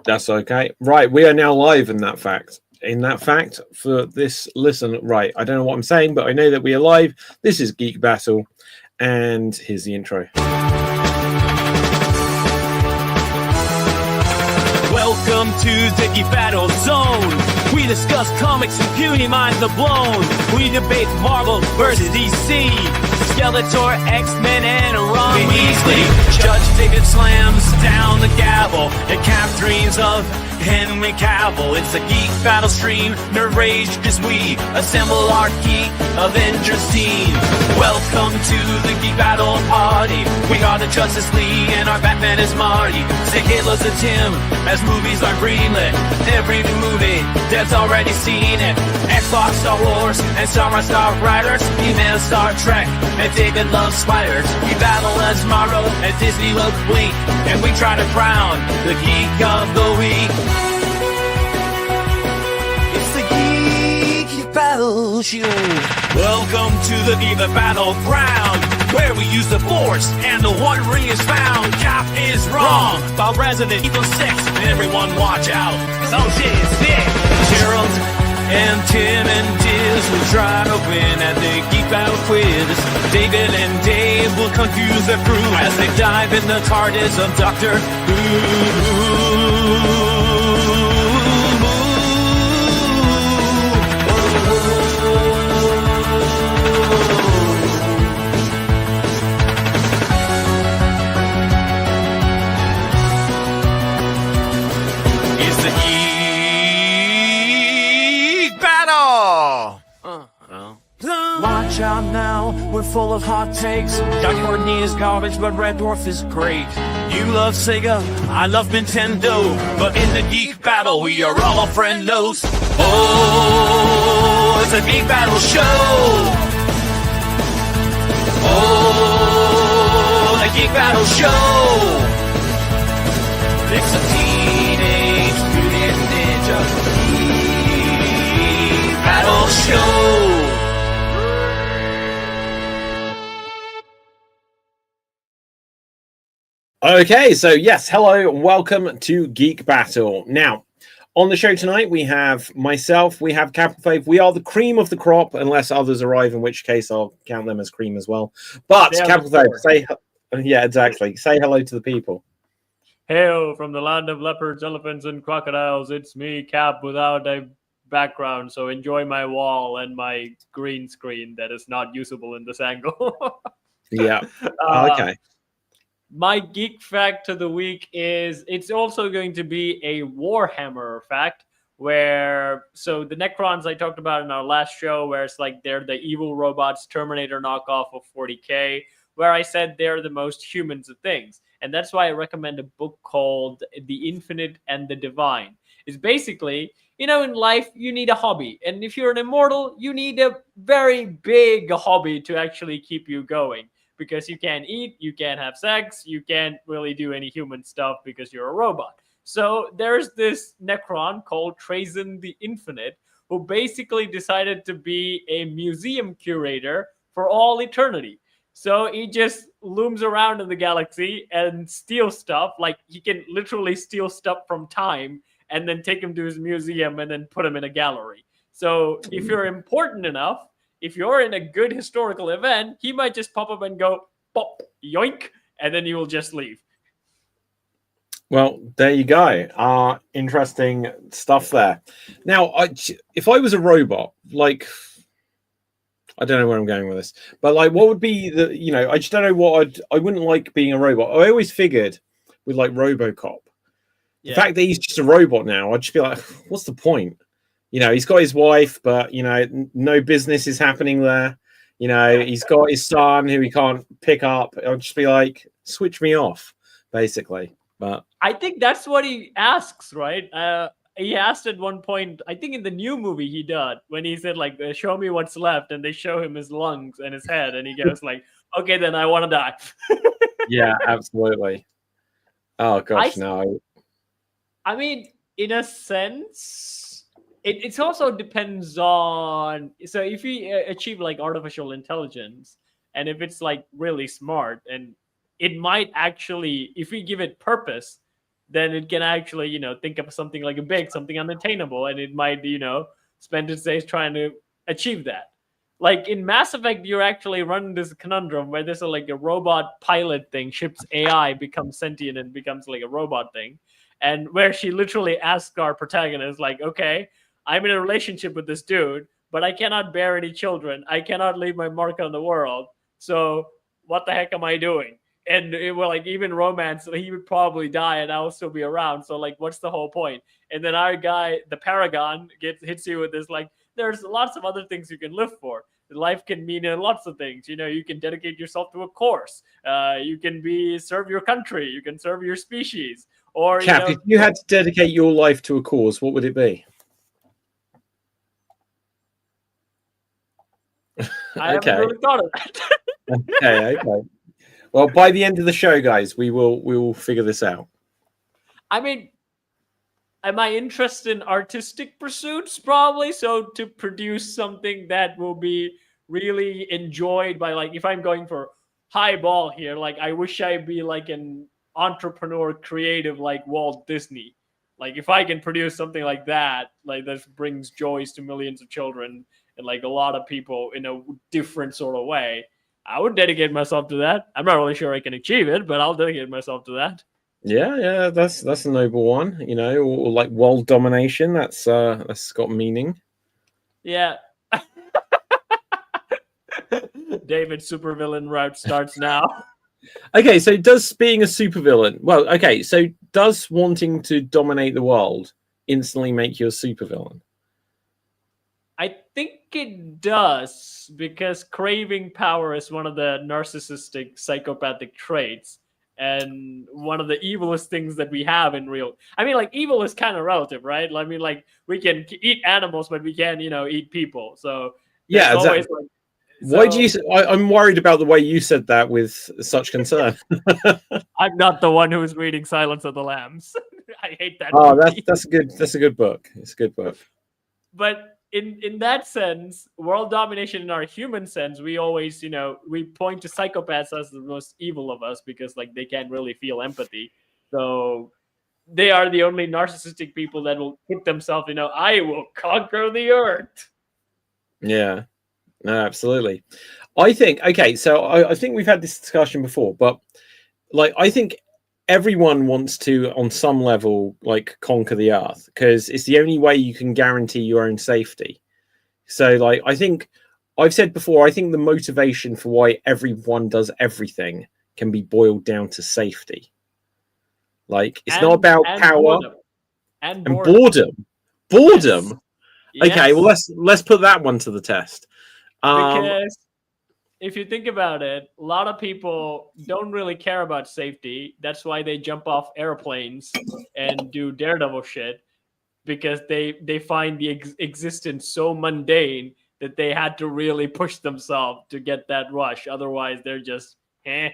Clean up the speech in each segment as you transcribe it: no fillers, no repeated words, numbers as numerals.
That's okay. Right, we are now live in that fact. In that fact, for this listen, right, I don't know what I'm saying, but I know that we are live. This is Geek Battle, and here's the intro. Welcome to the Geek Battle Zone. We discuss comics and puny minds are blown. We debate Marvel versus DC, Skeletor, X-Men, and Ron Weasley. Judge David slams down the gavel and Cap dreams of Henry Cavill. It's a Geek Battle stream, nerd rage as we assemble our Geek Avengers team. Welcome to the Geek Battle party. We are the Justice League and our Batman is Marty. Say hello to Tim as movies are greenlit. Every new movie, Deb's already seen it. Xbox, Star Wars, and Star Riders. Email Star Trek, and David loves spiders. We battle as Marvel, and Disney loves Blink. And we try to crown the Geek of the Week. It's the Geek Battle Show. Welcome to the Geek Battleground, where we use the Force and the One Ring is found. Cap is wrong about Resident Evil 6. Everyone watch out, cause oh shit is sick. Gerald and Tim and Diz will try to win at the Geek Battle Quiz. David and Dave will confuse their crew as they dive in the TARDIS of Doctor Who. Watch out now, we're full of hot takes. Doc Courtney is garbage, but Red Dwarf is great. You love Sega, I love Nintendo, but in the Geek Battle, we are all friendos. Oh, it's a Geek Battle show. Oh, the Geek Battle show. It's a Teenage Mutant Ninja Geek Battle show. Okay, so yes, hello, welcome to Geek Battle. Now, on the show tonight, we have myself, we have Capital Faith. We are the cream of the crop, unless others arrive, in which case I'll count them as cream as well. But, Capital Faith, yeah, exactly. Say hello to the people. Hail from the land of leopards, elephants, and crocodiles. It's me, Cap, without a background, so enjoy my wall and my green screen that is not usable in this angle. Yeah, okay. My geek fact of the week is it's also going to be a Warhammer fact so the Necrons I talked about in our last show, where it's like they're the evil robots, Terminator knockoff of 40K, where I said they're the most humans of things. And that's why I recommend a book called The Infinite and the Divine. It's basically, in life, you need a hobby. And if you're an immortal, you need a very big hobby to actually keep you going. Because you can't eat, you can't have sex, you can't really do any human stuff because you're a robot. So there's this Necron called Trazyn the Infinite, who basically decided to be a museum curator for all eternity. So he just looms around in the galaxy and steals stuff. Like, he can literally steal stuff from time and then take him to his museum and then put him in a gallery. So if you're important enough, if you're in a good historical event, he might just pop up and go, pop, yoink, and then you will just leave. Well, there you go. Interesting stuff there. Now, if I was a robot, like, I don't know where I'm going with this, but like, what would be I just don't know I wouldn't like being a robot. I always figured with like RoboCop, the fact that he's just a robot now, I'd just be like, what's the point? He's got his wife, but, no business is happening there. He's got his son who he can't pick up. I'll just be like, switch me off, basically. But I think that's what he asks, right? He asked at one point, I think in the new movie he did, when he said, like, show me what's left, and they show him his lungs and his head, and he goes like, okay, then I want to die. Yeah, absolutely. Oh, gosh, no. I mean, in a sense... It also depends on, so if we achieve like artificial intelligence, and if it's like really smart, and it might actually, if we give it purpose, then it can actually, think of something like a big, something unattainable, and it might, spend its days trying to achieve that. Like in Mass Effect, you're actually running this conundrum where there's like a robot pilot thing, ship's AI becomes sentient and becomes like a robot thing, and where she literally asks our protagonist, like, okay, I'm in a relationship with this dude, but I cannot bear any children. I cannot leave my mark on the world. So what the heck am I doing? And it will, like, even romance, he would probably die and I'll still be around. So like, what's the whole point? And then our guy, the Paragon, hits you with this, like, there's lots of other things you can live for. Life can mean lots of things. You can dedicate yourself to a course. You can serve your country. You can serve your species. Or Cap, if you had to dedicate your life to a cause, what would it be? I haven't really thought of that. Okay. Well, by the end of the show, guys, we will figure this out. I mean, am I interested in artistic pursuits? Probably. So to produce something that will be really enjoyed by, like, if I'm going for high ball here, like, I wish I'd be like an entrepreneur, creative, like Walt Disney. Like, if I can produce something like that brings joys to millions of children and like a lot of people in a different sort of way, I would dedicate myself to that. I'm not really sure I can achieve it, but I'll dedicate myself to that. Yeah, that's a noble one, or like world domination. That's got meaning. Yeah. David supervillain route starts now. Okay, so does being a supervillain? Well, okay, so does wanting to dominate the world instantly make you a supervillain? I think it does, because craving power is one of the narcissistic, psychopathic traits, and one of the evilest things that we have in real. I mean, like, evil is kind of relative, right? I mean, like, we can eat animals, but we can't, eat people. So yeah, always like. Why do you? I'm worried about the way you said that with such concern. I'm not the one who's reading Silence of the Lambs. I hate that. Oh, that's a good book. It's a good book. But in that sense, world domination in our human sense, we always, we point to psychopaths as the most evil of us because, like, they can't really feel empathy. So they are the only narcissistic people that will put themselves, I will conquer the earth. Yeah. No, absolutely. I think, okay, so I think we've had this discussion before, but like, I think everyone wants to, on some level, like, conquer the earth because it's the only way you can guarantee your own safety. So, like, I think I've said before, I think the motivation for why everyone does everything can be boiled down to safety. Like, it's not about power boredom. And boredom. Boredom. Yes. Okay, well, let's put that one to the test. Because if you think about it, a lot of people don't really care about safety. That's why they jump off airplanes and do daredevil shit, because they find the existence so mundane that they had to really push themselves to get that rush. Otherwise, they're just I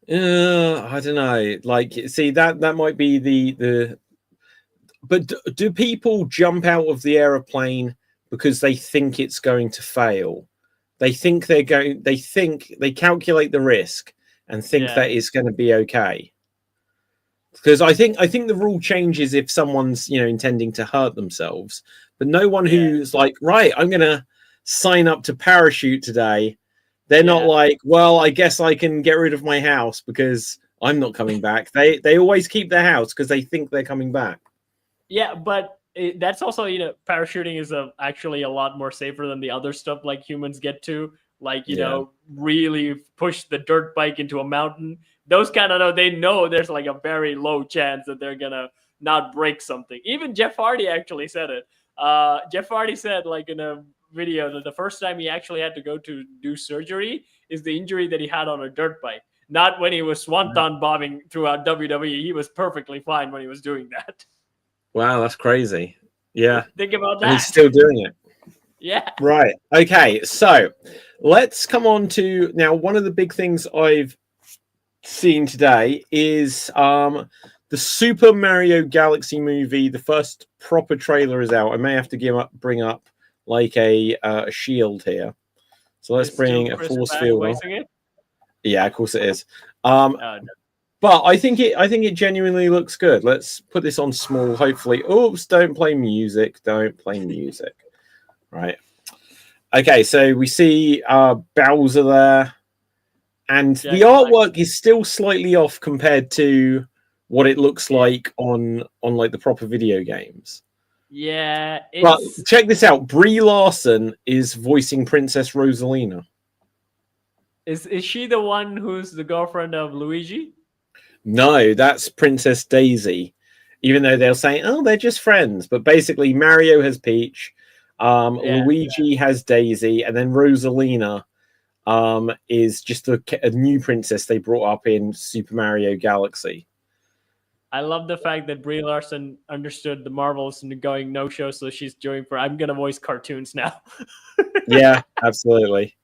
don't know. Like, see, that might be the. But do people jump out of the aeroplane because they think it's going to fail? They think they calculate the risk and think that it's going to be okay. Because I think the rule changes if someone's, intending to hurt themselves, but no one who's like, right, I'm going to sign up to parachute today. They're not like, well, I guess I can get rid of my house because I'm not coming back. They always keep their house because they think they're coming back. Yeah, but that's also, parachuting is actually a lot more safer than the other stuff like humans get to. Like, really push the dirt bike into a mountain. Those kind of they know there's like a very low chance that they're gonna not break something. Even Jeff Hardy actually said it. Jeff Hardy said, like, in a video, that the first time he actually had to go to do surgery is the injury that he had on a dirt bike. Not when he was swanton bombing throughout WWE. He was perfectly fine when he was doing that. Wow, that's crazy. Yeah. Think about that. And he's still doing it. Yeah. Right. Okay. So let's come on to now. One of the big things I've seen today is the Super Mario Galaxy movie. The first proper trailer is out. I may have to bring up like a shield here. So let's bring a force field. It? Yeah, of course it is. No. But I think it genuinely looks good. Let's put this on small. Hopefully, oops! Don't play music. Don't play music. Right. Okay. So we see Bowser there, and Jack the Black. artwork is still slightly off compared to what it looks like on like the proper video games. Yeah, But it's check this out: Brie Larson is voicing Princess Rosalina. is she the one who's the girlfriend of Luigi? No, that's Princess Daisy. Even though they'll say, "Oh, they're just friends," but basically, Mario has Peach, Yeah. Luigi has Daisy, and then Rosalina is just a new princess they brought up in Super Mario Galaxy. I love the fact that Brie Larson understood the Marvels and going no show, so she's doing for I'm gonna voice cartoons now. Yeah, absolutely.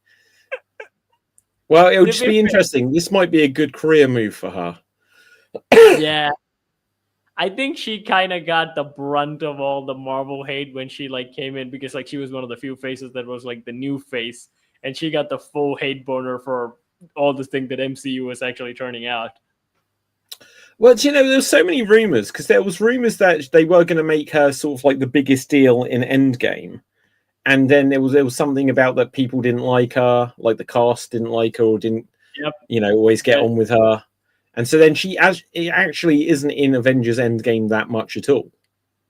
Well, it'll To just be be fair- interesting. This might be a good career move for her. Yeah. I think she kind of got the brunt of all the Marvel hate when she like came in because like she was one of the few faces that was like the new face, and she got the full hate boner for all the thing that MCU was actually turning out. Well, there's so many rumors because there was rumors that they were going to make her sort of like the biggest deal in Endgame, and then there was something about that people didn't like her, like the cast didn't like her or didn't, Yep. always get on with her, and so then it actually isn't in Avengers Endgame that much at all.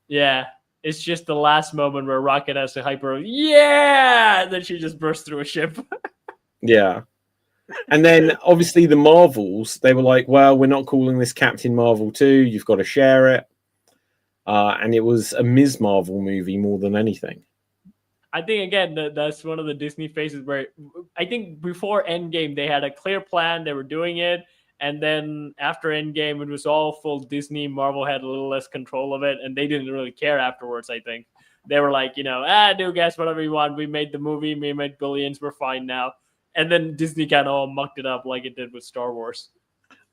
Yeah. It's just the last moment where Rocket has to hyper, yeah, and then she just bursts through a ship. Yeah. And then obviously the Marvels, they were like, well, we're not calling this Captain Marvel 2, you've got to share it. And it was a Ms. Marvel movie more than anything. I think again that's one of the Disney faces where I think before Endgame they had a clear plan, they were doing it, and then after Endgame it was all full Disney. Marvel had a little less control of it, and they didn't really care afterwards. I think they were like, do guys whatever you want. We made the movie, we made billions, we're fine now. And then Disney kind of all mucked it up like it did with Star Wars.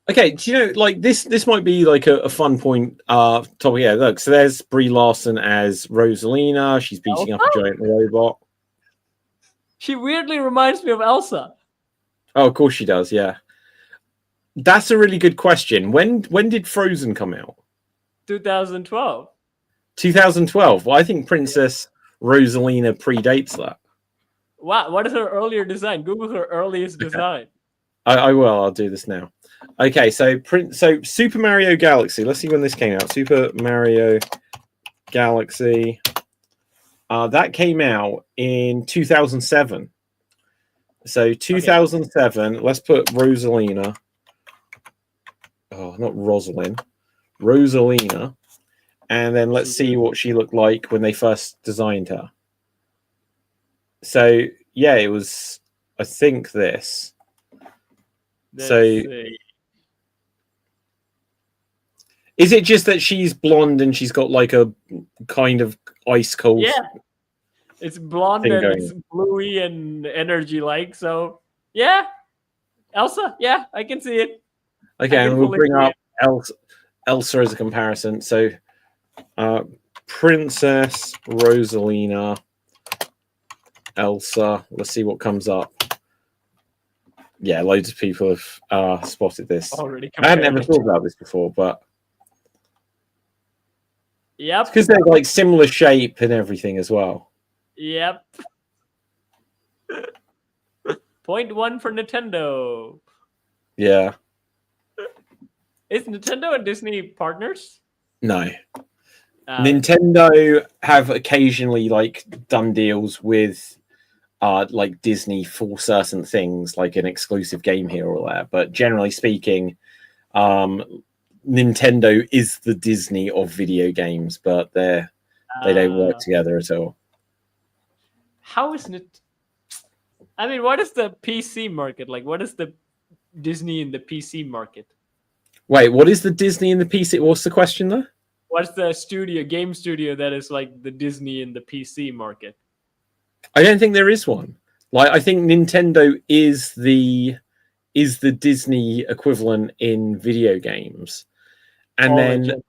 Okay, do you know, like this might be like a fun point topic. Yeah, look, so there's Brie Larson as Rosalina. She's beating up a giant robot. She weirdly reminds me of Elsa. Oh, of course she does, yeah. That's a really good question. When did Frozen come out? 2012. 2012. Well, I think Princess Rosalina predates that. Wow, what is her earlier design? Google her earliest design. I will. I'll do this now. Okay, so Super Mario Galaxy. Let's see when this came out. Super Mario Galaxy. That came out in 2007. So 2007. Okay. Let's put Rosalina. Oh, not Rosalind. Rosalina. And then let's see what she looked like when they first designed her. So yeah, it was. I think this. Let's so. See. Is it just that she's blonde and she's got like a kind of ice cold? Yeah, it's blonde and it's bluey and energy like. So yeah, Elsa. Yeah, I can see it. Okay, and we'll bring up Elsa as a comparison. So, Princess Rosalina, Elsa. Let's see what comes up. Yeah, loads of people have spotted this. Already I had never thought about this before, but. Yep. Because they're like similar shape and everything as well. Yep. Point 1 for Nintendo. Yeah. Is Nintendo and Disney partners? No. Nintendo have occasionally like done deals with like Disney for certain things, like an exclusive game here or there. But generally speaking, Nintendo is the Disney of video games, but they don't work together at all. How is it? I mean, what is the PC market like? What is the Disney in the PC market? Wait, what is the Disney in the PC? What's the question there? What's the game studio that is like the Disney in the PC market? I don't think there is one. Like, I think Nintendo is the Disney equivalent in video games. And then,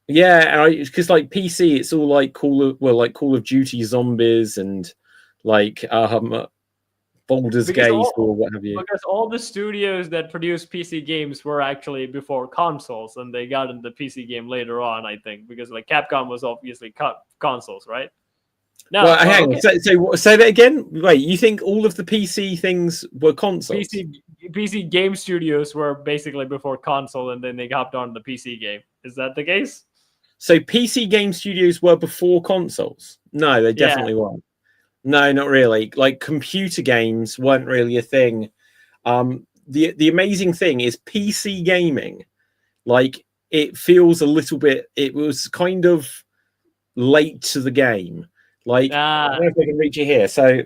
yeah, because like PC, it's all like Call of Duty Zombies and like Baldur's Because Gate all, or what have you. because all the studios that produce PC games were actually before consoles, and they got into the PC game later on, I think, because like Capcom was obviously consoles, right? No, Well, hang on. okay. So say that again. Wait, you think all of the PC things were consoles? PC game studios were basically before console, and then they hopped on the PC game. Is that the case? So PC game studios were before consoles? No, they Yeah. definitely weren't. No, not really. Like computer games weren't really a thing. The amazing thing is PC gaming. Like it feels a little bit. It was kind of late to the game. Like I don't know if I can reach it here. So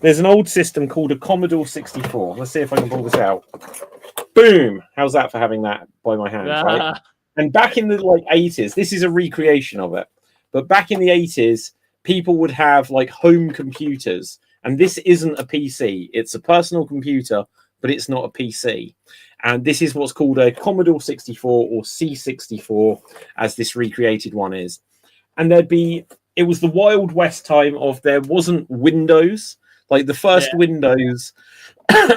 there's an old system called a Commodore 64. Let's see if I can pull this out. Boom! How's that for having that by my hand? Right? And back in the like 80s, this is a recreation of it. But back in the 80s, people would have like home computers, and this isn't a PC. It's a personal computer, but it's not a PC. And this is what's called a Commodore 64 or C64, as this recreated one is. And it was the Wild West time of there wasn't Windows. Like the first Windows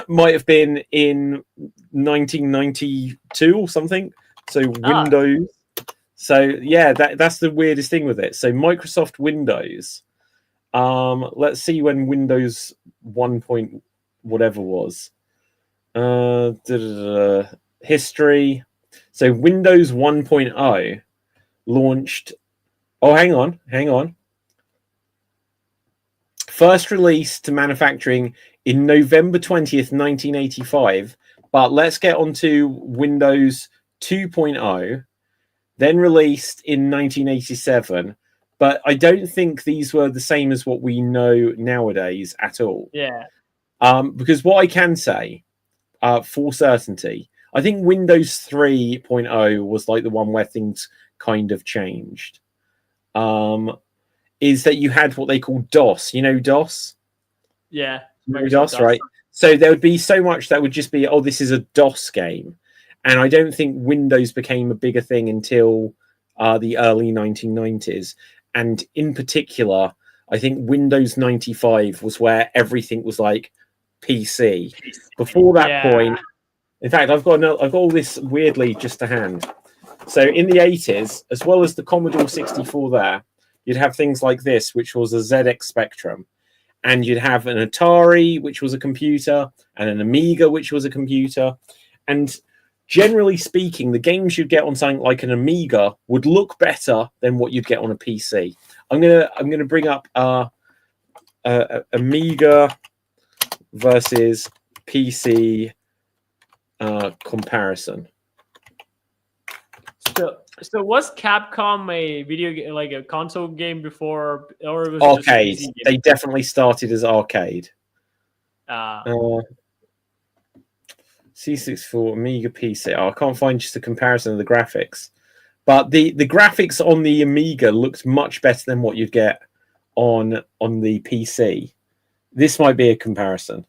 might have been in 1992 or something. So Windows. So yeah, that's the weirdest thing with it. So Microsoft Windows. Let's see when Windows 1. Whatever was. History. So Windows 1.0 launched. Oh, hang on. First released to manufacturing in November 20th, 1985. But let's get on to Windows 2.0, then released in 1987. But I don't think these were the same as what we know nowadays at all. Yeah. Because what I can say for certainty, I think Windows 3.0 was like the one where things kind of changed. Is that you had what they call DOS. You know DOS? Yeah. You know DOS, right? So there would be so much that would just be, oh, this is a DOS game. And I don't think Windows became a bigger thing until the early 1990s. And in particular, I think Windows 95 was where everything was like PC. Before that point, in fact, I've got all this weirdly just to hand. So in the 80s, as well as the Commodore 64 there, you'd have things like this, which was a ZX Spectrum. And you'd have an Atari, which was a computer, and an Amiga, which was a computer. And generally speaking, the games you'd get on something like an Amiga would look better than what you'd get on a PC. I'm gonna bring up Amiga versus PC comparison. So was Capcom a video game, like a console game before, or was arcade? It just a PC game? They definitely started as arcade. C64, Amiga, PC. Oh, I can't find just a comparison of the graphics, but the graphics on the Amiga looked much better than what you'd get on the PC. This might be a comparison.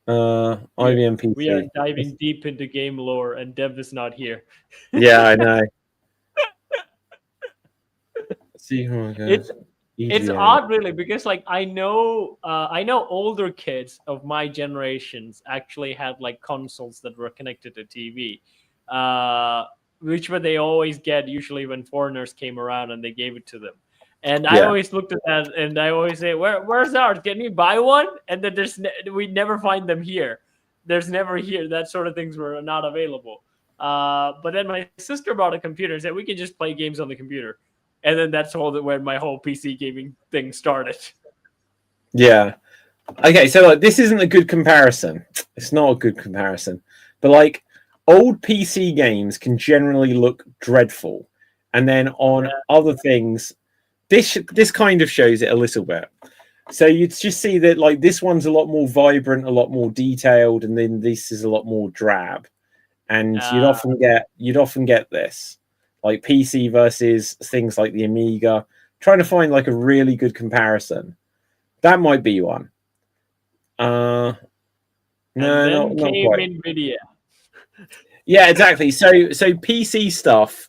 IBM PC. We are diving deep into game lore, and Dev is not here. Yeah, I know. See how it goes. It's odd, really, because like I know older kids of my generations actually had like consoles that were connected to TV, which were they always get usually when foreigners came around and they gave it to them. And I always looked at that and I always say, where's ours? Can we buy one? And then we never find them here. There's never here. That sort of things were not available. But then my sister bought a computer and said, we can just play games on the computer. And then that's where my whole PC gaming thing started. Yeah. Okay, so like this isn't a good comparison. It's not a good comparison. But like old PC games can generally look dreadful. And then on other things, this kind of shows it a little bit. So you'd just see that like this one's a lot more vibrant, a lot more detailed, and then this is a lot more drab. And you'd often get this. Like PC versus things like the Amiga, trying to find like a really good comparison. That might be one. No, not quite. NVIDIA. Yeah, exactly. So PC stuff,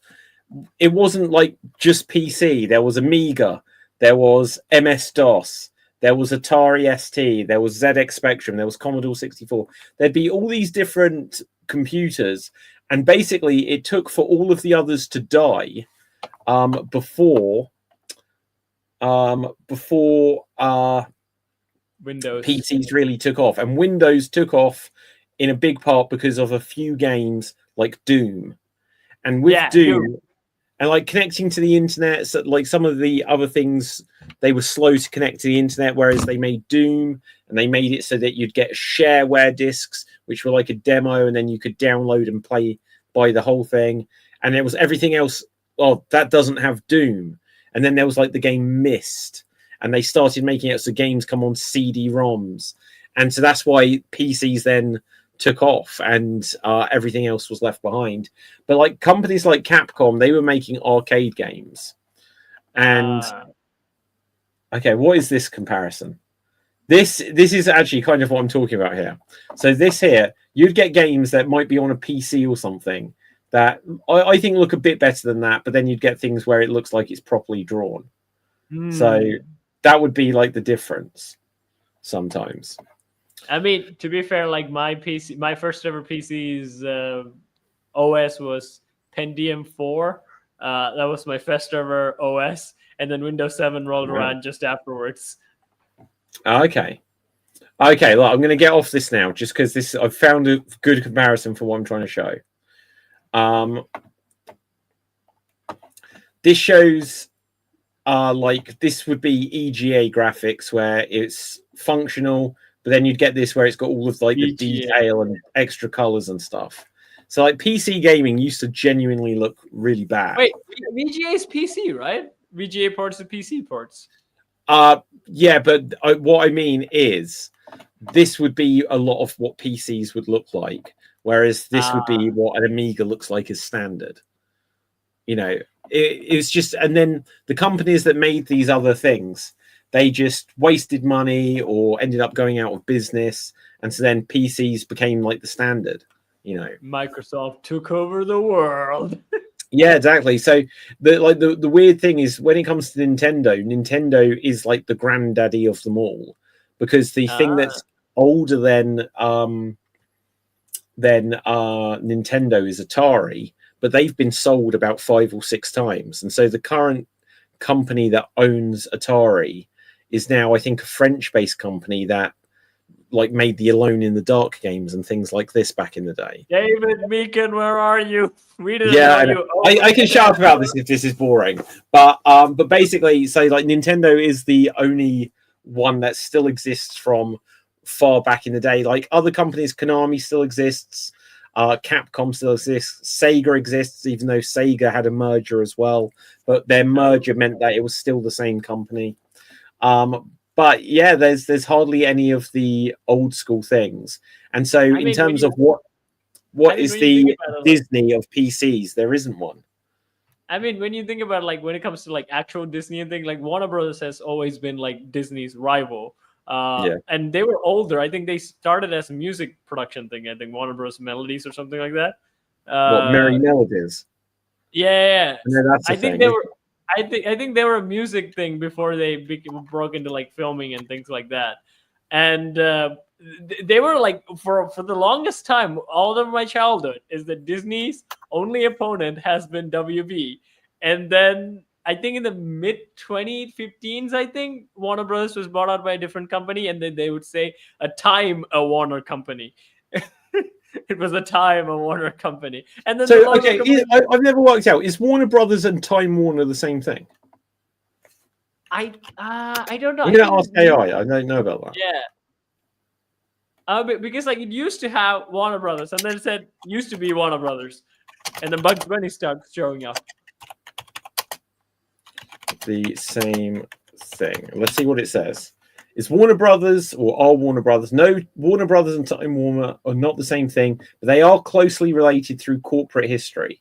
it wasn't like just PC. There was Amiga, there was MS DOS, there was Atari ST, there was ZX Spectrum, there was Commodore 64. There'd be all these different computers, and basically it took for all of the others to die before Windows. PCs really took off. And Windows took off in a big part because of a few games like Doom. And with Doom, and like connecting to the internet, so like some of the other things, they were slow to connect to the internet, whereas they made Doom and they made it so that you'd get shareware discs, which were like a demo, and then you could download and buy the whole thing. And there was everything else. Oh, that doesn't have Doom. And then there was like the game Myst, and they started making it so games come on CD-ROMs. And so that's why PCs then took off, and everything else was left behind. But like companies like Capcom, they were making arcade games. And okay, what is this comparison? This is actually kind of what I'm talking about here. So this here, you'd get games that might be on a PC or something that I think look a bit better than that, but then you'd get things where it looks like it's properly drawn. So that would be like the difference sometimes. I mean, to be fair, like my first ever PC's OS was Pentium 4. That was my first ever OS, and then Windows 7 rolled around just afterwards. Okay, look, I'm going to get off this now, just because I've found a good comparison for what I'm trying to show. This shows like this would be EGA graphics where it's functional, but then you'd get this where it's got all of like the detail and extra colors and stuff. So like PC gaming used to genuinely look really bad. Wait, VGA is PC, right? VGA ports are PC ports. Yeah, but what I mean is this would be a lot of what PCs would look like, whereas this would be what an Amiga looks like as standard. You know, it's just, and then the companies that made these other things, they just wasted money or ended up going out of business, and so then PCs became like the standard. You know, Microsoft took over the world. Yeah, exactly. So the weird thing is when it comes to Nintendo is like the granddaddy of them all, because the thing that's older than Nintendo is Atari, but they've been sold about 5 or 6 times, and so the current company that owns Atari is now, I think, a French-based company that like made the Alone in the Dark games and things like this back in the day. David Meekin, where are you? We didn't know you. I can shout about this if this is boring, but basically, so like Nintendo is the only one that still exists from far back in the day. Like other companies, Konami still exists, Capcom still exists, Sega exists, even though Sega had a merger as well, but their merger meant that it was still the same company. But yeah, there's hardly any of the old school things, and so in terms of what is the Disney of PCs, there isn't one. I mean, when you think about like when it comes to like actual Disney and things, like Warner Brothers has always been like Disney's rival. And they were older. I think they started as a music production thing. I think Warner Bros. Melodies or something like that. Merry Melodies. Yeah. I think they were. I think they were a music thing before they broke into like filming and things like that. And they were like for the longest time, all of my childhood, is that Disney's only opponent has been WB. And then I think in the mid 2015s, I think Warner Bros. Was bought out by a different company, and then they would say a Warner company. It was a Warner company. And then so okay, I've never worked out, is Warner Brothers and Time Warner the same thing? I don't know. I'm gonna ask AI. I don't know about that. Yeah. Because like it used to have Warner Brothers, and then it said used to be Warner Brothers, and then Bugs Bunny starts showing up. The same thing. Let's see what it says. Is Warner Brothers or are Warner Brothers? No, Warner Brothers and Time Warner are not the same thing, but they are closely related through corporate history.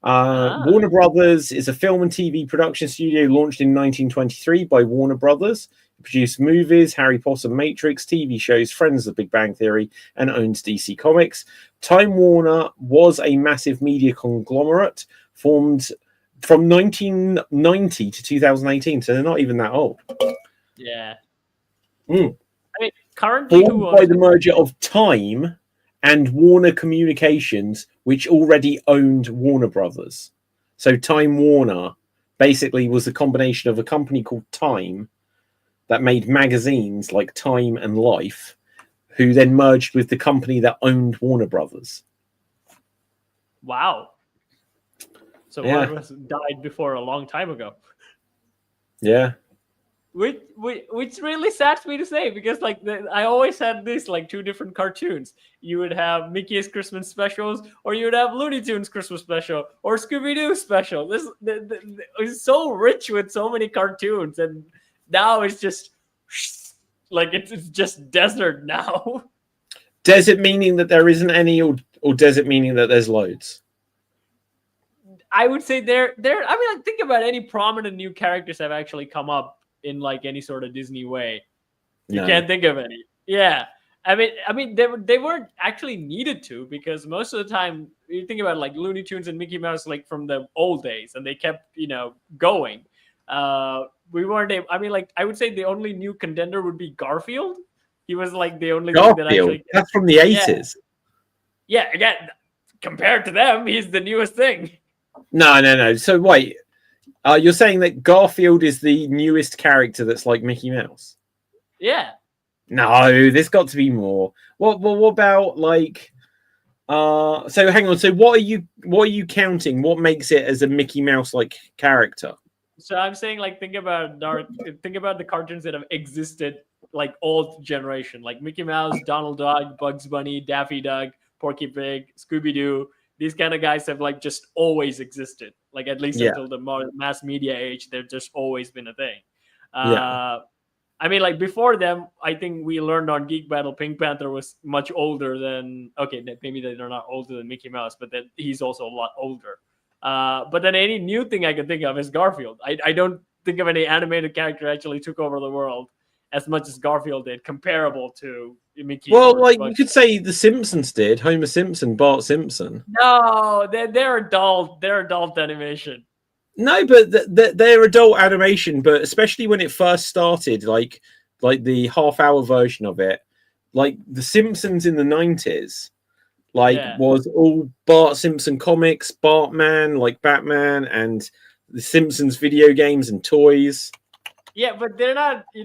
Warner Brothers is a film and TV production studio launched in 1923 by Warner Brothers. It produced movies, Harry Potter, Matrix, TV shows, Friends of the Big Bang Theory, and owns DC Comics. Time Warner was a massive media conglomerate formed from 1990 to 2018, so they're not even that old. Yeah. Mm. I mean, currently, who Formed by owns the it? merger of Time and Warner Communications, which already owned Warner Brothers. So Time Warner basically was a combination of a company called Time that made magazines like Time and Life, who then merged with the company that owned Warner Brothers. Wow. So Yeah. Warner Bros. Died before a long time ago. Yeah. Which really saddens me to say, because like I always had this like two different cartoons. You would have Mickey's Christmas specials, or you would have Looney Tunes Christmas special, or Scooby Doo special. It's so rich with so many cartoons, and now it's just like it's just desert now. Desert meaning that there isn't any, or desert meaning that there's loads? I would say there. I mean, like, think about any prominent new characters have actually come up in like any sort of Disney way. You can't think of any. Yeah. I mean, they weren't actually needed to, because most of the time you think about like Looney Tunes and Mickey Mouse, like from the old days, and they kept going. We weren't able. I mean, like I would say the only new contender would be Garfield. He was like the only thing that Garfield. actually. That's from the 80s. Yeah. Again, compared to them, he's the newest thing. No. So wait, you're saying that Garfield is the newest character that's like Mickey Mouse? Yeah. No, there's got to be more. What about like? So hang on. So what are you counting? What makes it as a Mickey Mouse like character? So I'm saying, like, think about the cartoons that have existed like old generation, like Mickey Mouse, Donald Duck, Bugs Bunny, Daffy Duck, Porky Pig, Scooby Doo. These kind of guys have like just always existed, like at least until the mass media age. They've just always been a thing. I mean, like before them, I think we learned on Geek Battle, Pink Panther was much older than. Okay, maybe they're not older than Mickey Mouse, but then he's also a lot older. But then any new thing I can think of is Garfield. I don't think of any animated character actually took over the world as much as Garfield did, comparable to Mickey. Well, like you could say the Simpsons did. Homer Simpson, Bart Simpson. No, they're adult. They're adult animation. No, but they're adult animation. But especially when it first started, like the half-hour version of it, like the Simpsons in the 90s. Was all Bart Simpson comics, Bartman, like Batman, and the Simpsons video games and toys. Yeah, but they're not, you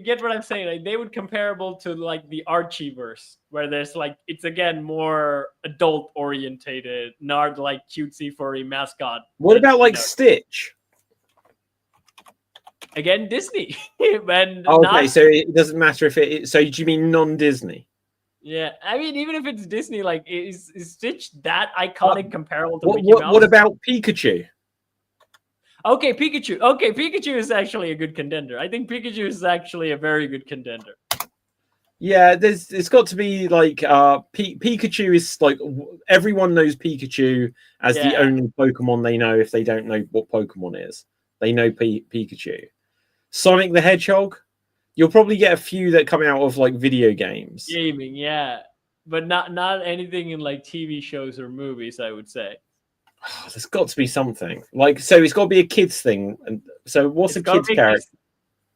get what I'm saying. Like, they would comparable to like the Archieverse, where there's like, it's again more adult orientated, not like cutesy furry mascot. What about like Stitch? Again, Disney. Okay, so it doesn't matter if it. So do you mean non-Disney? Yeah, I mean, even if it's Disney, like, is Stitch that iconic comparable to Mickey Mouse? What about Pikachu? Okay, Pikachu. Okay, Pikachu is actually a good contender. I think Pikachu is actually a very good contender. Yeah, it's got to be like Pikachu is like everyone knows Pikachu as the only Pokemon they know if they don't know what Pokemon is. They know Pikachu. Sonic the Hedgehog. You'll probably get a few that come out of like video games. Gaming, yeah. But not anything in like TV shows or movies, I would say. Oh, there's got to be something. Like, so it's got to be a kid's thing. And so what's a kid's character?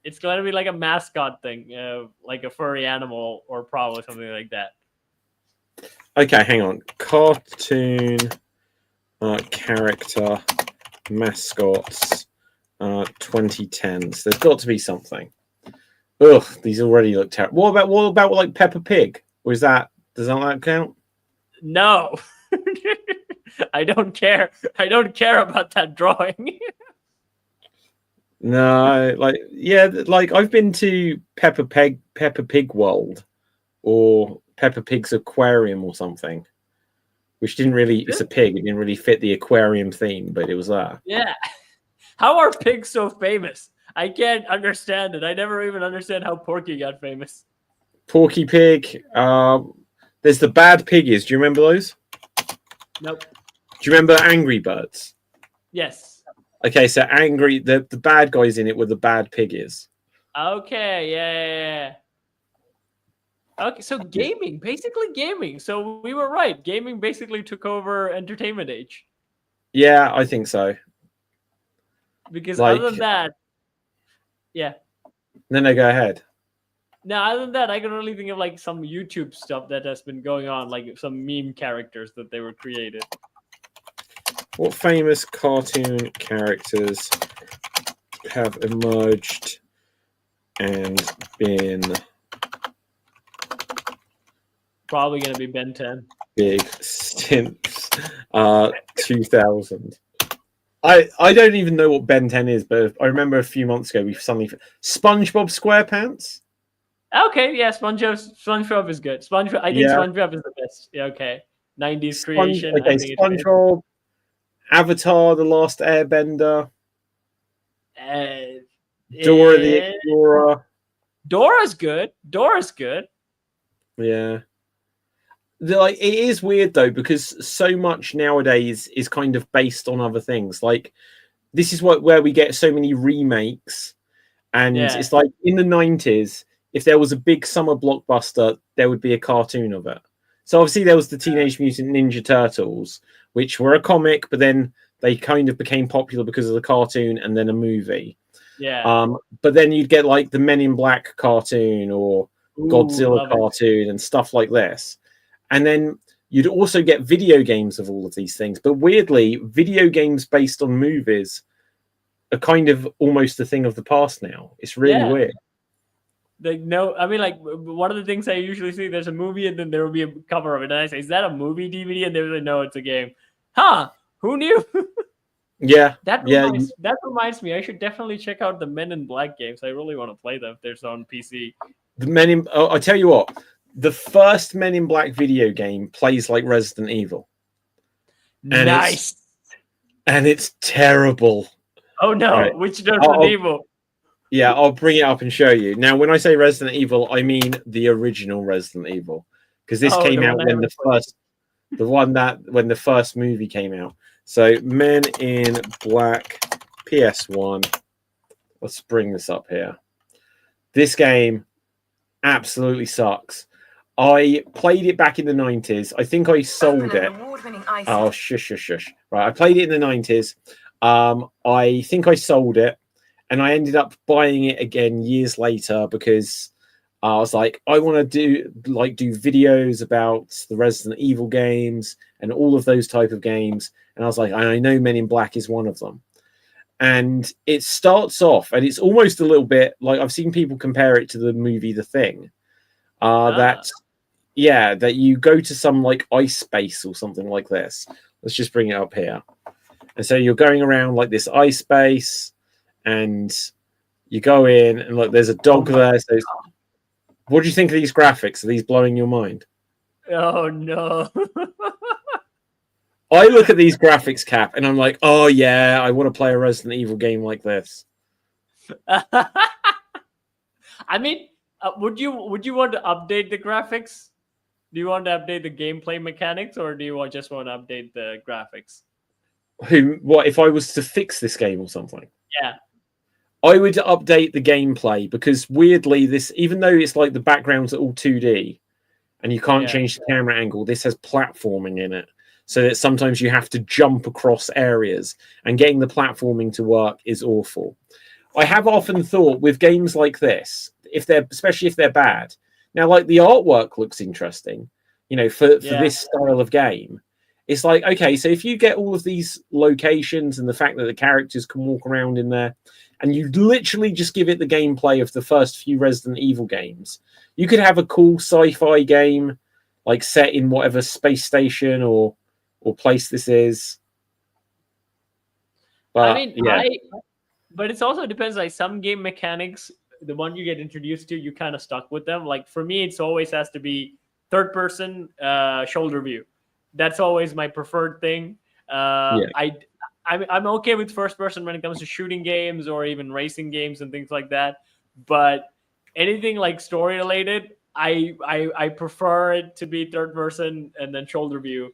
It's got to be like a mascot thing, like a furry animal or probably something like that. Okay, hang on. Cartoon character mascots 2010s. There's got to be something. Ugh, these already look terrible. What about like Peppa Pig? Or does that count? No. I don't care. I don't care about that drawing. No, like I've been to Peppa Pig World or Peppa Pig's aquarium or something, which didn't really. It's a pig. It didn't really fit the aquarium theme, but it was there. Yeah. How are pigs so famous? I can't understand it. I never even understand how Porky got famous. Porky Pig. There's the Bad Piggies. Do you remember those? Nope. Do you remember Angry Birds? Yes. Okay, so the bad guys in it were the Bad Piggies. Okay, yeah. Okay, so basically gaming. So we were right. Gaming basically took over entertainment age. Yeah, I think so. Because other than that, yeah. No, go ahead. Now, other than that, I can only think of like some YouTube stuff that has been going on, like some meme characters that they were created. What famous cartoon characters have emerged and been Probably gonna be Ben 10. big since 2000? I don't even know what Ben 10 is, but I remember a few months ago we suddenly SpongeBob SquarePants. Okay, yeah, SpongeBob is good. I think SpongeBob is the best. Yeah, okay. 90s creation. Okay, I think SpongeBob, Avatar: The Last Airbender, Dora the Explorer. Dora's good. Dora's good. Yeah. Like, it is weird though, because so much nowadays is kind of based on other things. Like, this is where we get so many remakes, and it's like in the 90s, if there was a big summer blockbuster, there would be a cartoon of it. So obviously there was the Teenage Mutant Ninja Turtles, which were a comic, but then they kind of became popular because of the cartoon and then a movie. Yeah. But then you'd get like the Men in Black cartoon or Godzilla cartoon and stuff like this. And then you'd also get video games of all of these things. But weirdly, video games based on movies are kind of almost a thing of the past now. It's really weird. Like, no, I mean, like, one of the things I usually see, there's a movie and then there will be a cover of it. And I say, is that a movie DVD? And they're like, no, it's a game. Huh? Who knew? That reminds me, I should definitely check out the Men in Black games. I really want to play them if they're on PC. I tell you what, the first Men in Black video game plays like Resident Evil. And nice. It's terrible. Oh no, right. Which Resident Evil? Yeah, I'll bring it up and show you. Now, when I say Resident Evil, I mean the original Resident Evil, because this came out when when the first movie came out. So, Men in Black PS1. Let's bring this up here. This game absolutely sucks. I played it back in the 90s. I think I sold it. Oh, shush. Right, I played it in the 90s. I think I sold it, and I ended up buying it again years later because I was like, I want to do videos about the Resident Evil games and all of those type of games. And I was like, I know Men in Black is one of them. And it starts off, and it's almost a little bit like, I've seen people compare it to the movie The Thing. That you go to some like ice space or something like this. Let's just bring it up here. And so you're going around like this ice space, and you go in, and look, there's a dog there. So what do you think of these graphics? Are these blowing your mind? Oh no. I look at these graphics, Cap, and I'm like, oh yeah, I want to play a Resident Evil game like this. I mean, would you want to update the graphics? Do you want to update the gameplay mechanics, or do you just want to update the graphics? What if I was to fix this game or something? Yeah. I would update the gameplay, because weirdly, this, even though it's like the backgrounds are all 2D and you can't change the camera angle, this has platforming in it. So that sometimes you have to jump across areas, and getting the platforming to work is awful. I have often thought with games like this, especially if they're bad. Now, like, the artwork looks interesting, for this style of game. It's like, okay, so if you get all of these locations and the fact that the characters can walk around in there, and you literally just give it the gameplay of the first few Resident Evil games, you could have a cool sci-fi game, like set in whatever space station or place this is. But but it also depends. Like, some game mechanics, the one you get introduced to, you kind of stuck with them. Like, for me, it's always has to be third person shoulder view. That's always my preferred thing. I'm okay with first person when it comes to shooting games or even racing games and things like that. But anything like story related, I prefer it to be third person and then shoulder view.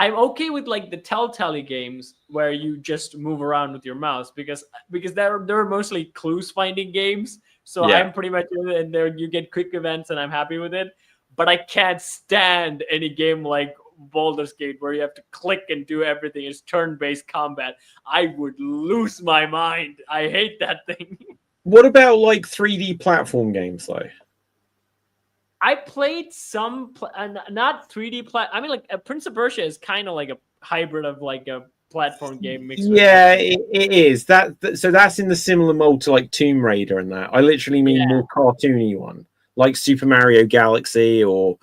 I'm okay with like the Telltale games where you just move around with your mouse because they're mostly clues finding games. So I'm pretty much in it, and there you get quick events, and I'm happy with it. But I can't stand any game like Baldur's Gate where you have to click and do everything. It's turn-based combat. I would lose my mind. I hate that thing. What about like 3D platform games though? I played some, not 3D I mean, like Prince of Persia is kind of like a hybrid of like a platform game mixed with Yeah, action. it is. So that's in the similar mold to like Tomb Raider and that. I literally mean Yeah. more cartoony one, like Super Mario Galaxy or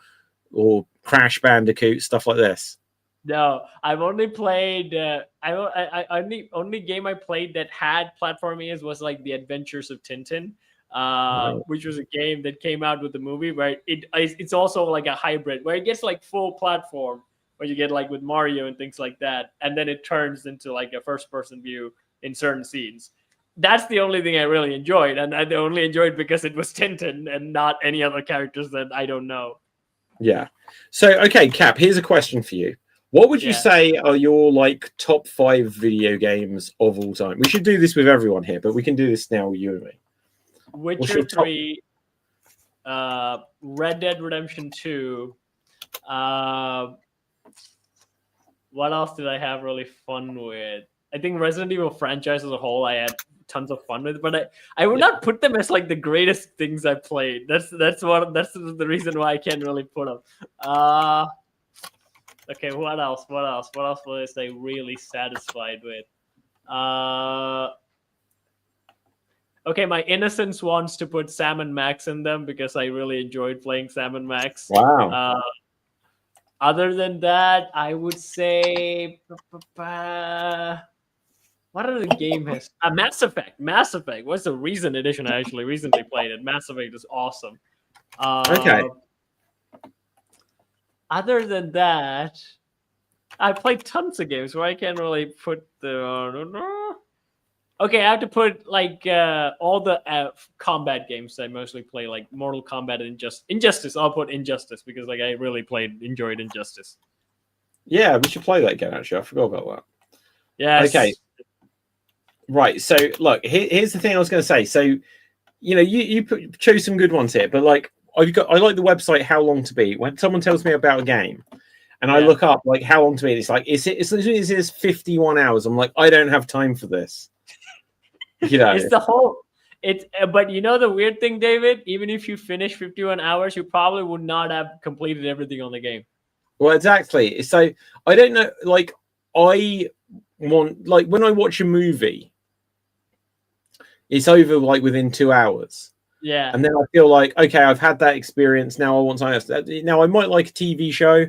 Crash Bandicoot, stuff like this. No, I've only played. Only game I played that had platforming is was like the Adventures of Tintin, Right. which was a game that came out with the movie. Where it's also like a hybrid where it gets like full platform, where you get like with Mario and things like that, and then it turns into like a first person view in certain scenes. That's the only thing I really enjoyed, and I only enjoyed because it was Tintin and not any other characters that I don't know. Yeah. So okay, Cap, here's a question for you. What would you Yeah. say are your like top 5 video games of all time? We should do this with everyone here, but we can do this now with you and me. What's Witcher your top? 3, Red Dead Redemption 2. What else did I have really fun with? I think Resident Evil franchise as a whole, I had tons of fun with, but I would not put them as like the greatest things I played. That's the reason why I can't really put them. Okay, what else? What else? What else was I really satisfied with? Okay, my innocence wants to put Sam and Max in them because I really enjoyed playing Sam and Max. Wow. Other than that, I would say what other game has Mass Effect? Mass Effect. What's the recent edition I actually recently played it? Mass Effect is awesome. Okay. Other than that, I played tons of games where I can't really put the. Okay, I have to put like all the combat games I mostly play, like Mortal Kombat and Injustice. I'll put Injustice because like I really enjoyed Injustice. Yeah, we should play that again. Actually, I forgot about that. Yes. Okay. Right. So look, here's the thing I was going to say. So, you chose some good ones here, but like I like the website How Long to Beat. When someone tells me about a game, and I look up like How Long to Beat, it's like it says 51 hours. I'm like, I don't have time for this. It's the whole. But you know the weird thing, David. Even if you finish 51 hours, you probably would not have completed everything on the game. Well, exactly. So I don't know. Like I want like when I watch a movie, it's over like within 2 hours. Yeah. And then I feel like, okay, I've had that experience. Now I want something else. Now I might like a TV show,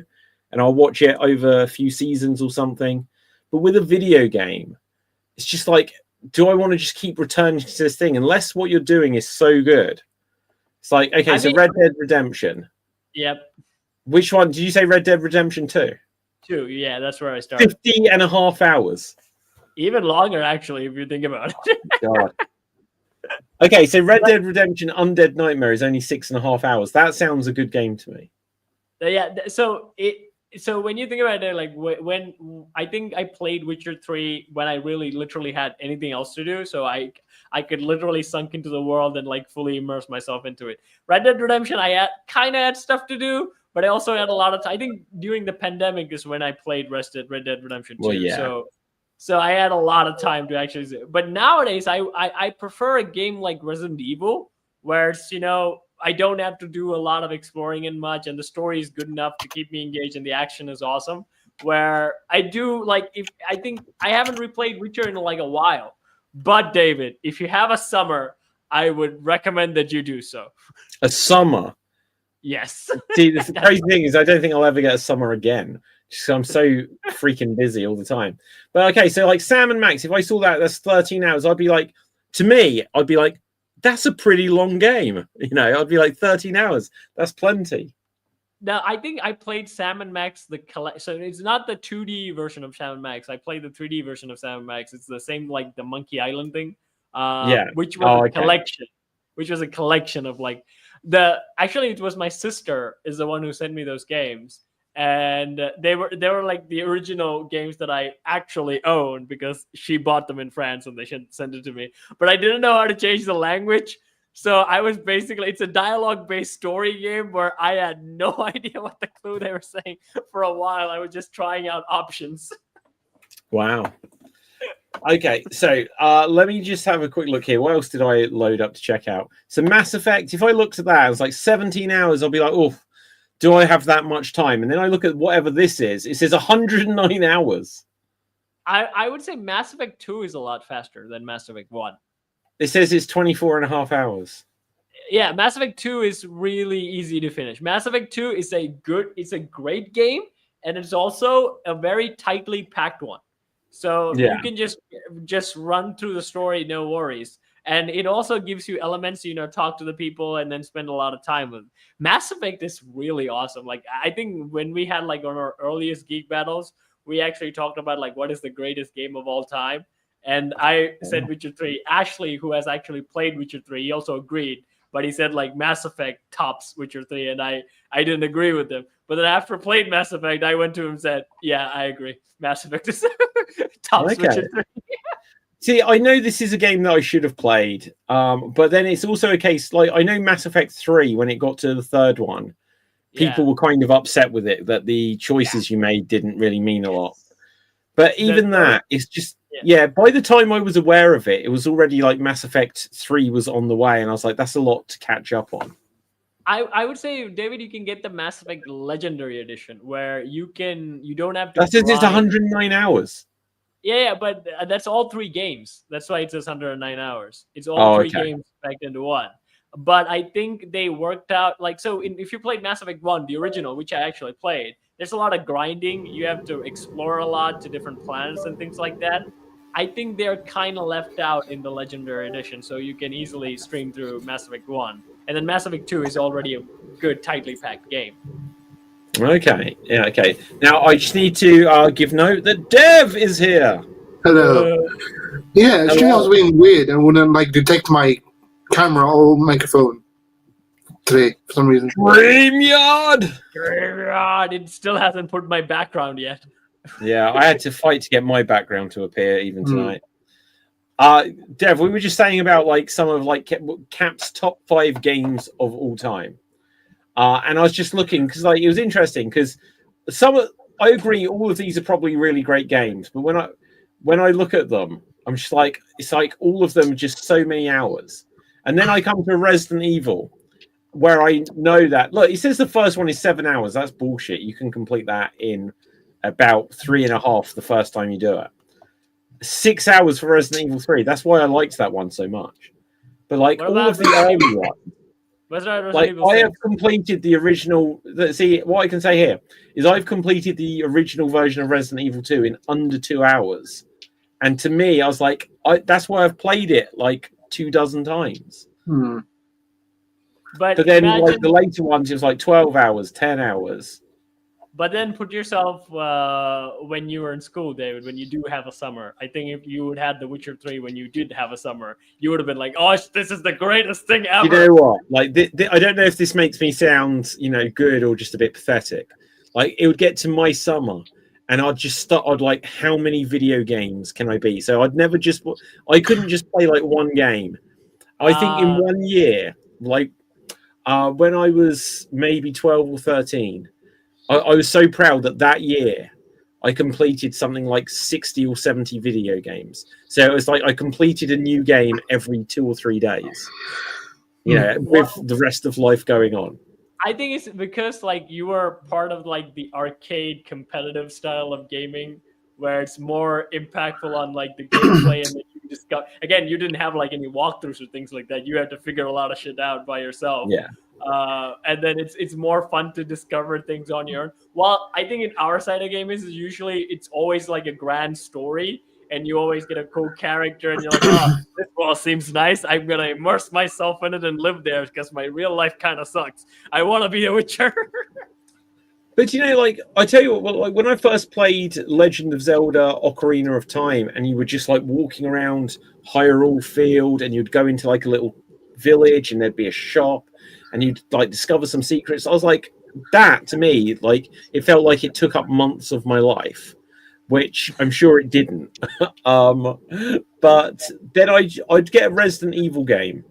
and I'll watch it over a few seasons or something. But with a video game, it's just like, do I want to just keep returning to this thing unless what you're doing is so good? It's like, okay, Red Dead Redemption. Yep. Which one? Did you say Red Dead Redemption 2? 2, yeah, that's where I started. 50 and a half hours. Even longer, actually, if you think about it. God. Okay, so Red Dead Redemption Undead Nightmare is only 6.5 hours. That sounds a good game to me. Yeah, so when you think about it, like when I think I played Witcher 3 when I really literally had anything else to do, so I could literally sunk into the world and like fully immerse myself into it. Red Dead Redemption, I kind of had stuff to do, but I also had a lot of time. I think during the pandemic is when I played Red Dead Redemption 2. Well, yeah. So I had a lot of time to actually. But nowadays, I prefer a game like Resident Evil, where it's, I don't have to do a lot of exploring and much, and the story is good enough to keep me engaged, and the action is awesome. Where I do like, I think I haven't replayed Witcher in like a while. But David, if you have a summer, I would recommend that you do so. A summer. Yes. See, the crazy thing is, I don't think I'll ever get a summer again. So I'm so freaking busy all the time. But okay, so like Sam and Max, if I saw that's 13 hours, I'd be like, that's a pretty long game. I'd be like 13 hours. That's plenty. Now, I think I played Sam and Max so it's not the 2D version of Sam and Max. I played the 3D version of Sam and Max. It's the same like the Monkey Island thing. Which was a collection. Which was a collection of like actually it was my sister is the one who sent me those games. And they were like the original games that I actually owned because she bought them in France and they sent it to me. But I didn't know how to change the language. So I was it's a dialogue-based story game where I had no idea what the clue they were saying for a while. I was just trying out options. Wow. Okay, so let me just have a quick look here. What else did I load up to check out? So Mass Effect, if I looked at that, it's like 17 hours. I'll be like, oh, do I have that much time? And then I look at whatever this is. It says 109 hours. I would say Mass Effect 2 is a lot faster than Mass Effect 1. It says it's 24 and a half hours. Yeah, Mass Effect 2 is really easy to finish. Mass Effect 2 is it's a great game, and it's also a very tightly packed one. So you can just run through the story, no worries. And it also gives you elements, talk to the people and then spend a lot of time with. Mass Effect is really awesome. Like, I think when we had like on our earliest Geek battles, we actually talked about like what is the greatest game of all time. And I said Witcher 3. Ashley, who has actually played Witcher 3, he also agreed. But he said like Mass Effect tops Witcher 3, and I didn't agree with him. But then after playing Mass Effect, I went to him and said, yeah, I agree. Mass Effect is tops Witcher 3. See, I know this is a game that I should have played, but then it's also a case, like, I know Mass Effect 3, when it got to the third one, people were kind of upset with it, that the choices you made didn't really mean a lot. But even it's just, by the time I was aware of it, it was already like Mass Effect 3 was on the way, and I was like, that's a lot to catch up on. I would say, David, you can get the Mass Effect Legendary Edition, where you don't have to. That says it's 109 hours. Yeah, but that's all 3 games. That's why it says 109 hours. It's all 3 games packed into one. But I think they worked out, like, so if you played Mass Effect 1, the original, which I actually played, there's a lot of grinding. You have to explore a lot to different planets and things like that. I think they're kind of left out in the Legendary Edition, so you can easily stream through Mass Effect 1. And then Mass Effect 2 is already a good, tightly packed game. Okay, yeah, okay. Now I just need to give note that Dev is here. Hello. Yeah, stream was being weird and wouldn't like detect my camera or microphone today for some reason. StreamYard! It still hasn't put my background yet. Yeah, I had to fight to get my background to appear even tonight. Dev, we were just saying about like some of like Cap's top 5 games of all time. And I was just looking because like it was interesting because I agree all of these are probably really great games, but when I look at them, I'm just like, it's like all of them are just so many hours. And then I come to Resident Evil, where I know that look, it says the first one is 7 hours. That's bullshit. You can complete that in about 3.5 the first time you do it. 6 hours for Resident Evil 3. That's why I liked that one so much. But like all of the early ones. Like I have completed the original. See, what I can say here is I've completed the original version of Resident Evil 2 in under 2 hours, and to me, I was like, that's why I've played it like 24 times. But then, like the later ones, it was like 12 hours, 10 hours. But then put yourself when you were in school, David, when you do have a summer. I think if you would have The Witcher 3 when you did have a summer, you would have been like, oh, this is the greatest thing ever. You know what? Like, I don't know if this makes me sound, good or just a bit pathetic. Like, it would get to my summer and I'd just start, I'd like, how many video games can I be? So I couldn't just play like one game. I think in 1 year, like when I was maybe 12 or 13, I was so proud that year I completed something like 60 or 70 video games. So it was like I completed a new game every 2 or 3 days, with the rest of life going on. I think it's because like you were part of like the arcade competitive style of gaming where it's more impactful on like the gameplay and then you just again, you didn't have like any walkthroughs or things like that. You had to figure a lot of shit out by yourself. Yeah. And then it's more fun to discover things on your own. Well, I think in our side of gaming is usually it's always like a grand story and you always get a cool character and you're like, oh, this world seems nice. I'm gonna immerse myself in it and live there because my real life kind of sucks. I want to be a Witcher. But like I tell you what, like when I first played Legend of Zelda: Ocarina of Time, and you were just like walking around Hyrule Field, and you'd go into like a little village, and there'd be a shop, and you'd like discover some secrets. I was like, that to me, like it felt like it took up months of my life, which I'm sure it didn't. But then I'd get a Resident Evil game,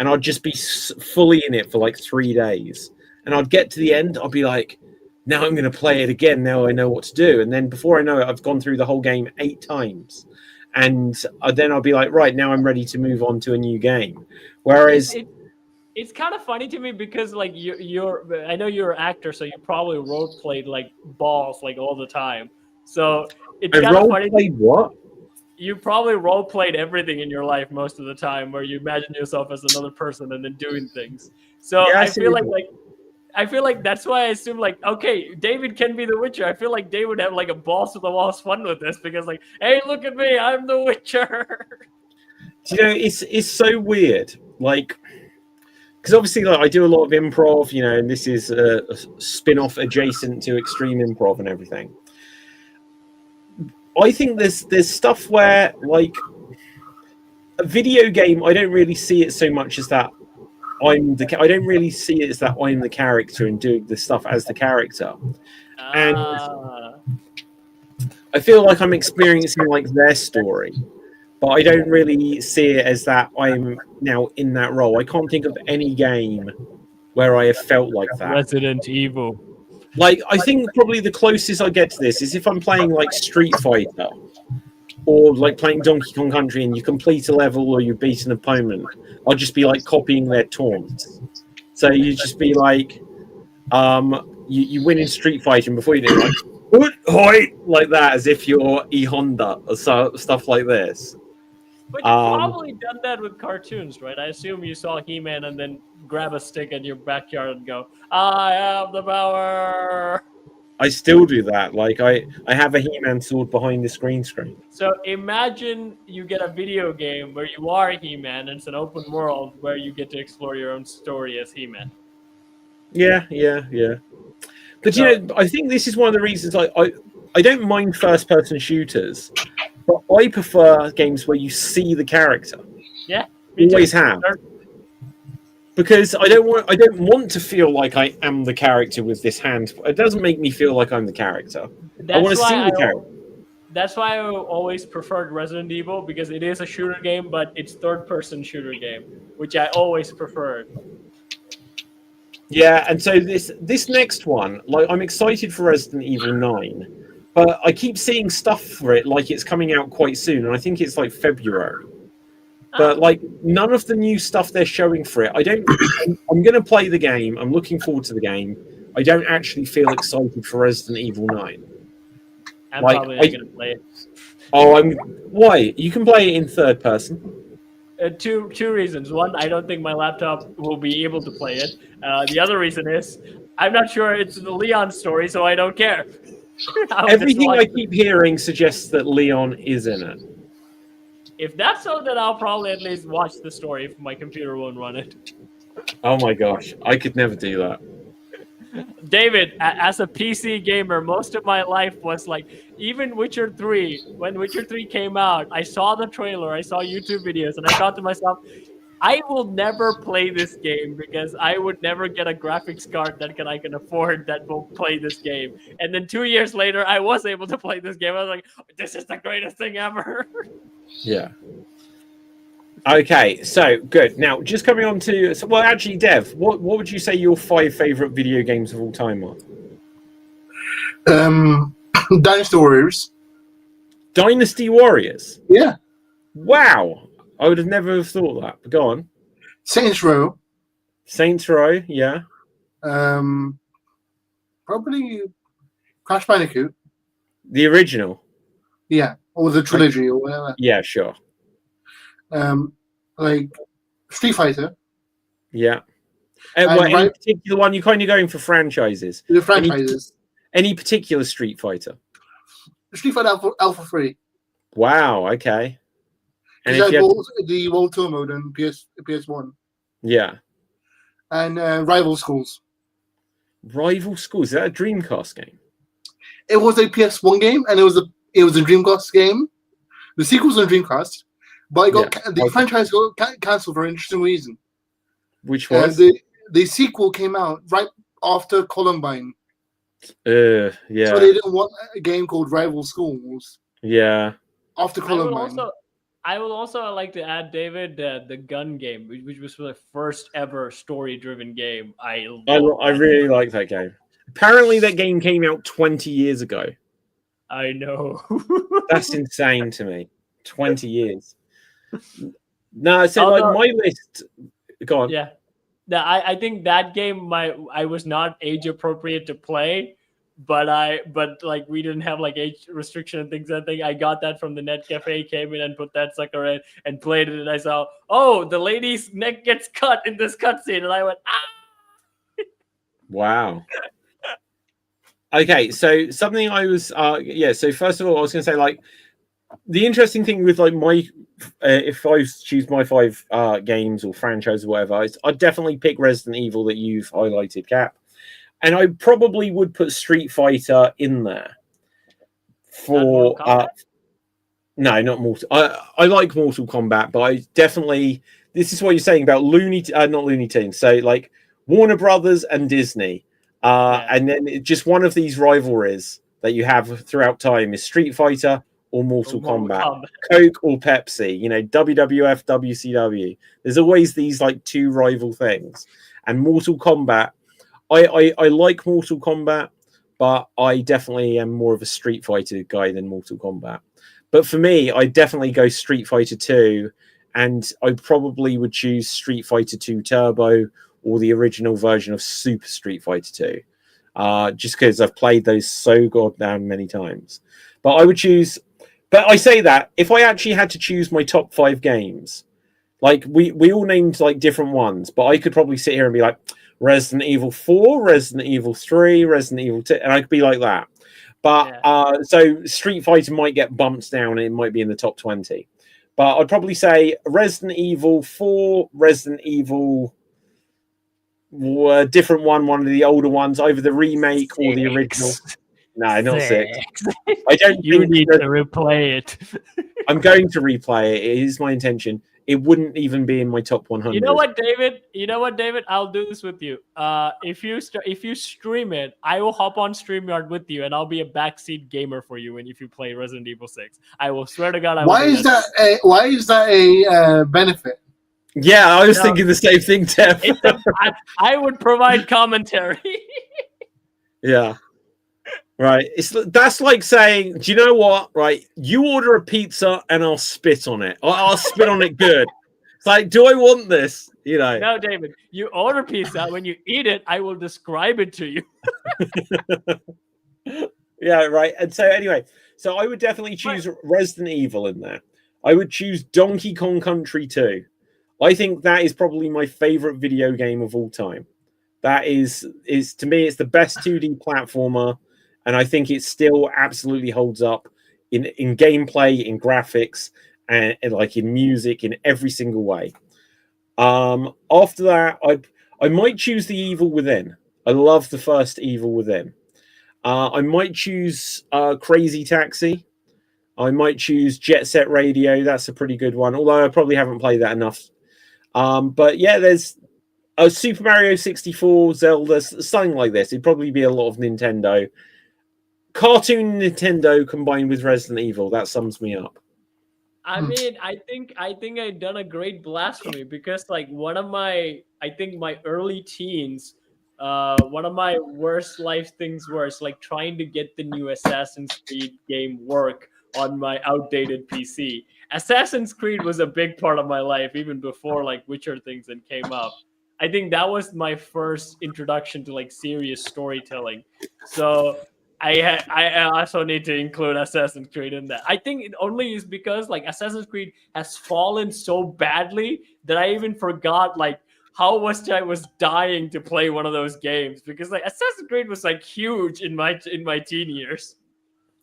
and I'd just be fully in it for like 3 days, and I'd get to the end, I'd be like, now I'm going to play it again. Now I know what to do. And then before I know it, I've gone through the whole game 8 times. and then I'll be like, right, now I'm ready to move on to a new game. It's, Whereas it's kind of funny to me because like you're I know you're an actor, so you probably role played like balls like all the time. So it's I kind of role funny. played what? You probably role played everything in your life most of the time, where you imagine yourself as another person and then doing things. So Yeah, I I see feel what you like I feel like that's why I assume like, okay, David can be the Witcher. I feel like David would have like a balls to the walls fun with this because like, hey, look at me, I'm the Witcher. Do you know, it's so weird, like, because obviously, like, I do a lot of improv, you know, and this is a spin-off adjacent to extreme improv and everything. I think there's stuff where, like, a video game, I don't really see it so much as that I don't really see it as that I'm the character and doing the stuff as the character, and Ah. I feel like I'm experiencing like their story, but I don't really see it as that I'm now in that role. I can't think of any game where I have felt like that. Resident Evil. Like, I think probably the closest I get to this is if I'm playing like Street Fighter or like playing Donkey Kong Country and you complete a level or you beat an opponent. I'll just be like copying their taunts. So you just be like, you win in Street Fighter, and before you do, like, "Hoi," like that, as if you're E Honda or stuff like this. But you've probably done that with cartoons, right? I assume you saw He-Man and then grab a stick in your backyard and go, I have the power. I still do that. Like I have a He-Man sword behind the screen. So imagine you get a video game where you are He-Man and it's an open world where you get to explore your own story as He-Man. Yeah. But you know, I think this is one of the reasons I don't mind first-person shooters, but I prefer games where you see the character. Yeah, me Always too. have. Because I don't want to feel like I am the character with this hand. It doesn't make me feel like I'm the character. I want to see the character. That's why I always preferred Resident Evil, because it is a shooter game, but it's third-person shooter game, which I always preferred. Yeah, and so this next one, like, I'm excited for Resident Evil 9, but I keep seeing stuff for it like it's coming out quite soon, and I think it's like February. But like none of the new stuff they're showing for it, I'm going to play the game. I'm looking forward to the game. I don't actually feel excited for Resident Evil 9. I'm probably not going to play it. Oh, why? You can play it in third person. Two reasons. One, I don't think my laptop will be able to play it. The other reason is I'm not sure it's the Leon story, so I don't care. Everything I keep hearing suggests that Leon is in it. If that's so, then I'll probably at least watch the story if my computer won't run it. Oh my gosh, I could never do that. David, as a PC gamer, most of my life was like, even Witcher 3, when Witcher 3 came out, I saw the trailer, I saw YouTube videos, and I thought to myself, I will never play this game because I would never get a graphics card that I can afford that will play this game. And then 2 years later, I was able to play this game. I was like, this is the greatest thing ever. Yeah. Okay, so good. Now, just coming on to... well, actually, Dev, what would you say your 5 favourite video games of all time are? Dynasty Warriors. Dynasty Warriors? Yeah. Wow. I would have never thought that. But go on. Saints Row. Saints Row, yeah. Probably Crash Bandicoot. The original? Yeah, or the trilogy or whatever. Yeah, sure. Like Street Fighter. Yeah. Any particular one? You're kind of going for franchises. The franchises. Any particular Street Fighter? Street Fighter Alpha 3. Wow, okay. And the World Tour mode on PS1. Yeah. And Rival Schools. Rival Schools? Is that a Dreamcast game? It was a PS1 game, and it was a Dreamcast game. The sequel's on Dreamcast, but the franchise got cancelled for an interesting reason. Which was? The sequel came out right after Columbine. Yeah. So they didn't want a game called Rival Schools. Yeah. After Columbine. I would also like to add, David, the gun game, which was the first ever story-driven game. I really like that game. Apparently, that game came out 20 years ago. I know. That's insane to me. 20 years. No, so like Although- my list. Go on. Yeah. No, I think that game I was not age appropriate to play, but like we didn't have like age restriction and things. I think I got that from the net cafe, came in and put that sucker in and played it, and I saw, oh, the lady's neck gets cut in this cutscene, and I went, ah. Wow. Okay, so something I was so first of all I was going to say, like, the interesting thing with like my if I choose my 5 games or franchise or whatever, I'd definitely pick Resident Evil that you've highlighted, Cap, and I probably would put Street Fighter in there for no, not Mortal. I like Mortal Kombat, but I definitely, this is what you're saying about not Looney Tunes, so like Warner Brothers and Disney, and then just one of these rivalries that you have throughout time is Street Fighter or Mortal Kombat, Coke or Pepsi, you know, WWF, WCW. There's always these like 2 rival things. And Mortal Kombat, I like Mortal Kombat, but I definitely am more of a Street Fighter guy than Mortal Kombat. But for me, I definitely go Street Fighter 2, and I probably would choose Street Fighter 2 Turbo or the original version of Super Street Fighter 2, just because I've played those so goddamn many times. But I would choose. But I say that if I actually had to choose my top 5 games, like we all named like different ones, but I could probably sit here and be like Resident Evil 4, Resident Evil 3, Resident Evil 2, and I could be like that. But so Street Fighter might get bumped down and it might be in the top 20. But I'd probably say Resident Evil 4, Resident Evil, a different one of the older ones, either the remake 6. Or the original. No, not 6. I don't. You need to replay it. I'm going to replay it. It is my intention. It wouldn't even be in my top 100. You know what, David? I'll do this with you. If you stream it, I will hop on StreamYard with you, and I'll be a backseat gamer for you. And if you play Resident Evil 6, I will swear to God. Why is that a benefit? Yeah, I was thinking the same thing, Tev. I would provide commentary. Yeah. Right. That's like saying, do you know what? Right. You order a pizza and I'll spit on it. I'll spit on it good. It's like, do I want this? You know. No, David, you order pizza. When you eat it, I will describe it to you. Yeah, right. And so anyway, so I would definitely choose Resident Evil in there. I would choose Donkey Kong Country 2. I think that is probably my favorite video game of all time. That is to me, it's the best 2D platformer. And I think it still absolutely holds up in gameplay, in graphics, and like in music, in every single way. After that, I might choose The Evil Within. I love the first Evil Within. I might choose Crazy Taxi. I might choose Jet Set Radio. That's a pretty good one, although I probably haven't played that enough. But yeah, there's a Super Mario 64, Zelda, something like this. It'd probably be a lot of Nintendo. Cartoon Nintendo combined with Resident Evil, that sums me up. I mean, I think I've done a great blasphemy because like one of my early teens, one of my worst life things was like trying to get the new Assassin's Creed game work on my outdated PC. Assassin's Creed was a big part of my life even before like Witcher things and came up. I think that was my first introduction to like serious storytelling. So I also need to include Assassin's Creed in that. I think it only is because like Assassin's Creed has fallen so badly that I even forgot like how much I was dying to play one of those games because like Assassin's Creed was like huge in my teen years.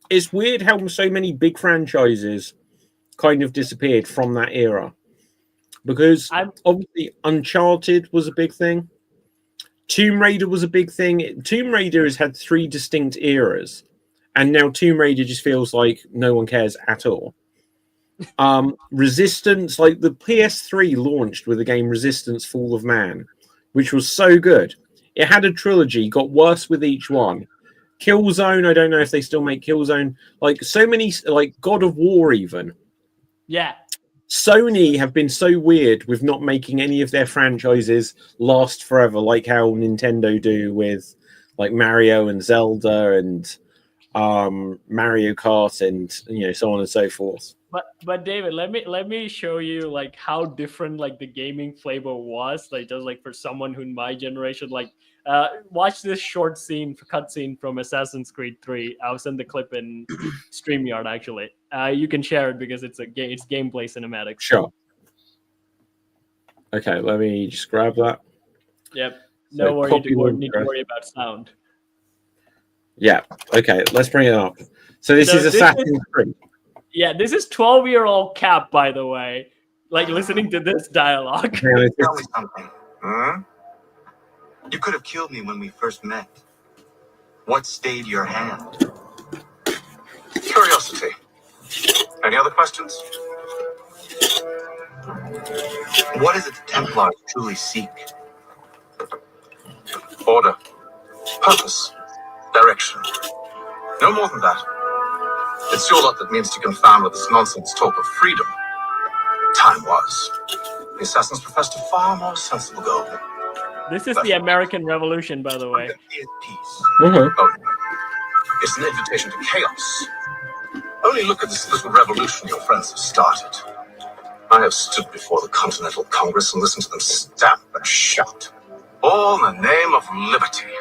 It's weird how so many big franchises kind of disappeared from that era because obviously Uncharted was a big thing. Tomb Raider was a big thing. Tomb Raider has had 3 distinct eras, and now Tomb Raider just feels like no one cares at all. Resistance, like the PS3 launched with the game Resistance Fall of Man, which was so good. It had a trilogy, got worse with each one. Killzone, I don't know if they still make Killzone. Like so many, like God of War even. Yeah. Sony have been so weird with not making any of their franchises last forever, like how Nintendo do with like Mario and Zelda and Mario Kart and so on and so forth. But David, let me show you like how different like the gaming flavor was. Like just like for someone who in my generation, like watch this short cutscene from Assassin's Creed 3. I'll send the clip in StreamYard actually. You can share it because it's it's gameplay cinematics. Sure. Okay, let me just grab that. Yep. So No worry copy to link need to address. worry about sound. Yeah. Okay, let's bring it up. So this So is this Assassin's Creed. Yeah, this is 12-year-old Cap, by the way. Like listening to this dialogue. Now, it's Tell me something. Huh? You could have killed me when we first met. What stayed your hand? Curiosity. Any other questions? What is it the Templars truly seek? Order. Purpose. Direction. No more than that. It's your lot that means to confound with this nonsense talk of freedom. Time was. The assassins professed a far more sensible goal. This is the American Revolution, by the way. Freedom is peace. Mhm. Oh, no. It's an invitation to chaos. Only look at this little revolution your friends have started. I have stood before the Continental Congress and listened to them stamp and shout. All in the name of liberty.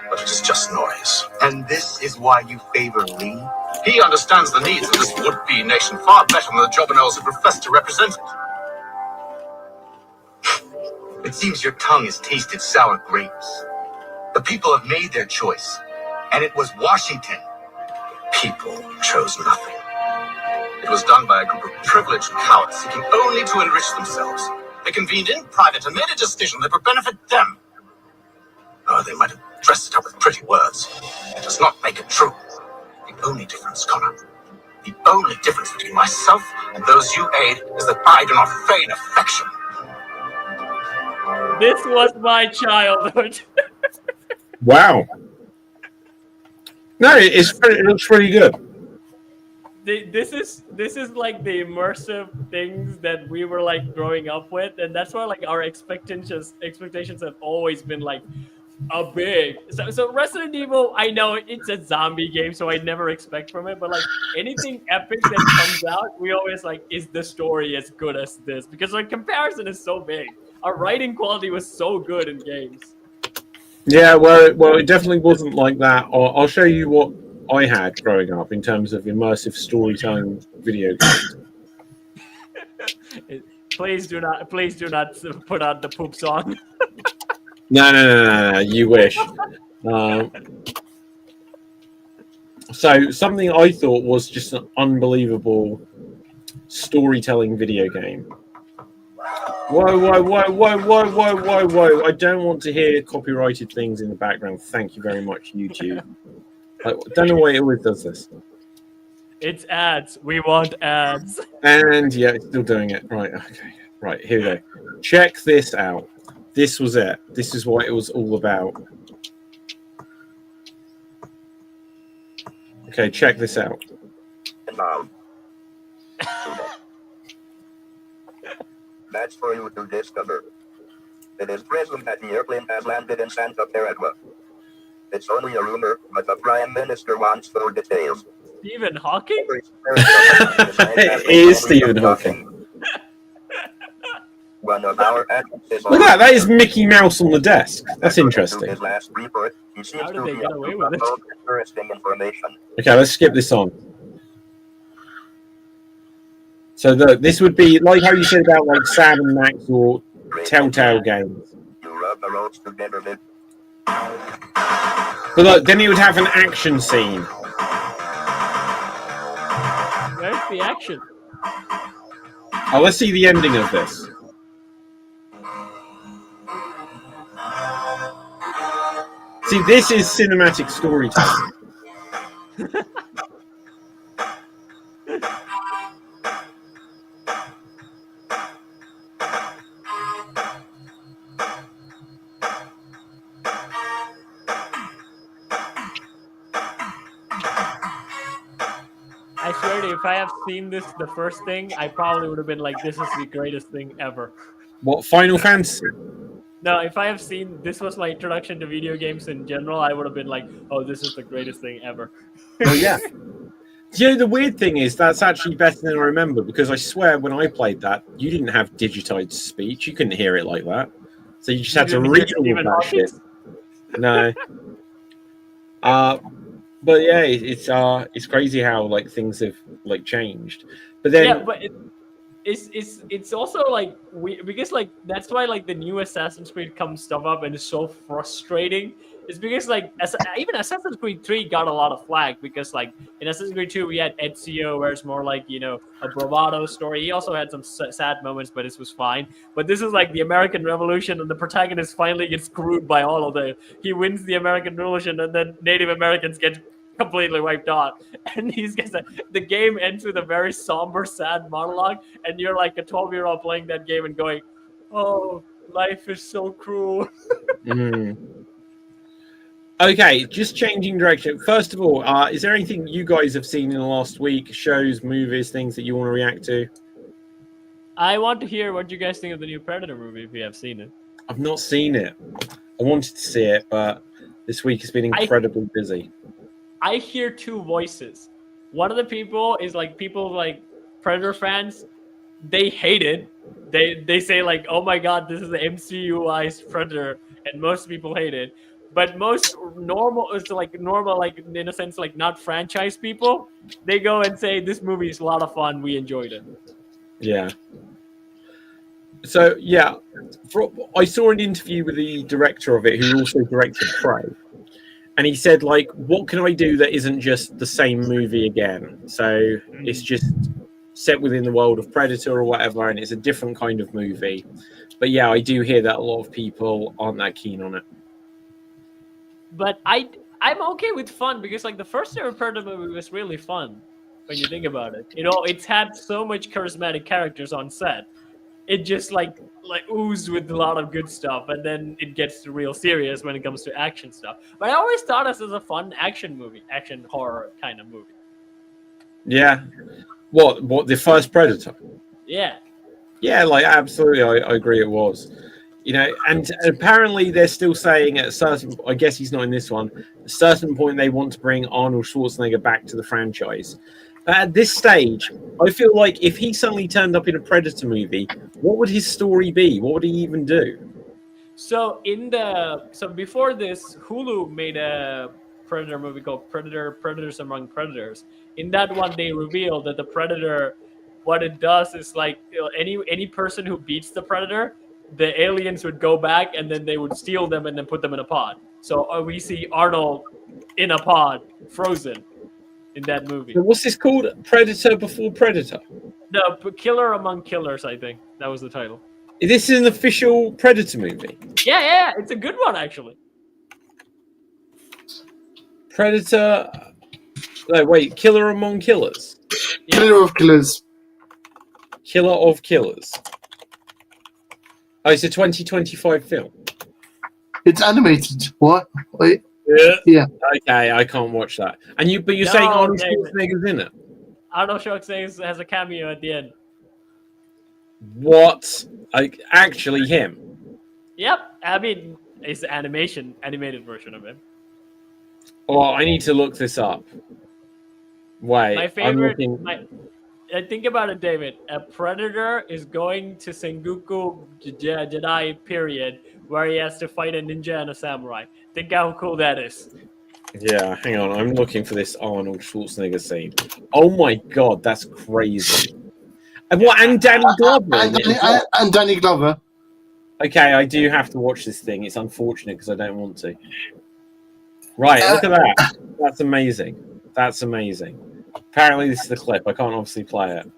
But it is just noise. And this is why you favor Lee? He understands the needs of this would-be nation far better than the jobberknolls who profess to represent it. It seems your tongue has tasted sour grapes. The people have made their choice, and it was Washington. People chose nothing. It was done by a group of privileged cowards seeking only to enrich themselves. They convened in private and made a decision that would benefit them. Oh, they might have dressed it up with pretty words. It does not make it true. The only difference, Connor, the only difference between myself and those you aid is that I do not feign affection. This was my childhood. Wow. No, it looks pretty good. This is like the immersive things that we were like growing up with, and that's why like our expectations have always been like a big. So Resident Evil, I know it's a zombie game, so I never expect from it, but like anything epic that comes out, we always like, is the story as good as this? Because like comparison is so big. Our writing quality was so good in games. Yeah, well, it definitely wasn't like that. I'll show you what I had growing up in terms of immersive storytelling video games. Please do not put out the poop song. No, you wish. So something I thought was just an unbelievable storytelling video game. Whoa. I don't want to hear copyrighted things in the background. Thank you very much, YouTube. I don't know why it always does this. It's ads. We want ads. And yeah, it's still doing it. Right, okay. Right, here we go. Check this out. This was it. This is what it was all about. Okay, check this out. That's for you to discover. It is presumed that the airplane has landed in Santa Terra. It's only a rumor, but the Prime Minister wants full details. Stephen Hawking? It is Stephen Hawking. One of our actors Look at that. That is Mickey Mouse on the desk. That's interesting. His last report, he seems How did to they be get away with it? interesting information. Okay, let's skip this on. So this would be like how you said about like Sam and Max or Telltale games. You rub the roads together, Vic. But look, then he would have an action scene. Where's the action? Oh, let's see the ending of this. See, this is cinematic storytelling. I swear to you, if I have seen this the first thing, I probably would have been like, this is the greatest thing ever. What, Final Fantasy? No, if I have seen this was my introduction to video games in general, I would have been like, oh, this is the greatest thing ever. Well, yeah. You know, the weird thing is that's actually better than I remember, because I swear when I played that, you didn't have digitized speech. You couldn't hear it like that. So you just had to didn't hear read all of Stephen that shit. Hawking? No. But yeah, it's crazy how like things have like changed. But then Yeah, but it's also like because like that's why like the new Assassin's Creed comes stuff up and it's so frustrating. It's because like even Assassin's Creed 3 got a lot of flack because like in Assassin's Creed 2 we had Ezio where it's more like a bravado story. He also had some sad moments, but this was fine. But this is like the American Revolution and the protagonist finally gets screwed by all of the. He wins the American Revolution and then Native Americans get completely wiped out, and the game ends with a very somber, sad monologue, and you're like a 12-year-old playing that game and going, "Oh, life is so cruel." Okay, just changing direction. First of all, is there anything you guys have seen in the last week? Shows, movies, things that you want to react to? I want to hear what you guys think of the new Predator movie if you have seen it. I've not seen it. I wanted to see it, but this week has been incredibly busy. I hear two voices. One of the people is like people like Predator fans. They hate it. They say like, "Oh my god, this is the MCU-ized Predator," and most people hate it. But most normal, it's like normal, like in a sense, like not franchise people. They go and say, "This movie is a lot of fun. We enjoyed it." Yeah. So yeah, I saw an interview with the director of it, who also directed Prey. And he said, like, what can I do that isn't just the same movie again? So it's just set within the world of Predator or whatever, and it's a different kind of movie. But yeah, I do hear that a lot of people aren't that keen on it. But I'm okay with fun because like the first ever Predator movie was really fun when you think about it. It's had so much charismatic characters on set. It just like oozed with a lot of good stuff, and then it gets real serious when it comes to action stuff. But I always thought this was a fun action horror kind of movie. Yeah. What the first Predator? Yeah. Yeah, like absolutely, I agree it was. And apparently they're still saying at a certain, I guess he's not in this one, at a certain point they want to bring Arnold Schwarzenegger back to the franchise. But at this stage, I feel like if he suddenly turned up in a Predator movie, what would his story be? What would he even do? So before this, Hulu made a Predator movie called Predators Among Predators. In that one, they revealed that the Predator, what it does is like any person who beats the Predator, the aliens would go back and then they would steal them and then put them in a pod. So we see Arnold in a pod, frozen, in that movie. So what's this called? Predator Before Predator? No, Killer Among Killers, I think. That was the title. This is an official Predator movie? Yeah, it's a good one, actually. Predator... No, wait, Killer Among Killers? Yeah. Killer of Killers. Killer of Killers. Oh, it's a 2025 film. It's animated. What? Wait. Yeah. Okay, I can't watch that. But you're saying Arnold Schwarzenegger's in it? Arnold Schwarzenegger has a cameo at the end. What? Like, actually him? Yep. I mean, it's the animated version of him. Oh, I need to look this up. Wait, My favorite. Think about it, David. A Predator is going to Sengoku Jedi period, where he has to fight a ninja and a samurai. Think how cool that is. Yeah, hang on. I'm looking for this Arnold Schwarzenegger scene. Oh my god, that's crazy. And Danny Glover. And Danny Glover. Okay, I do have to watch this thing. It's unfortunate because I don't want to. Right, look at that. That's amazing. That's amazing. Apparently, this is the clip. I can't obviously play it.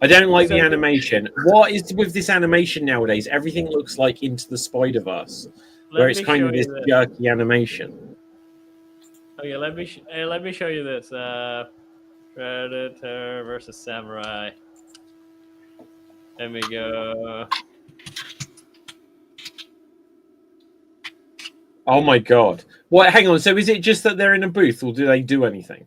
I don't like the animation. What is with this animation nowadays? Everything looks like Into the Spider-Verse, where it's kind of this jerky animation. Okay, let me show you this. Predator versus Samurai. Let me go. Oh my god! What? Hang on. So is it just that they're in a booth, or do they do anything?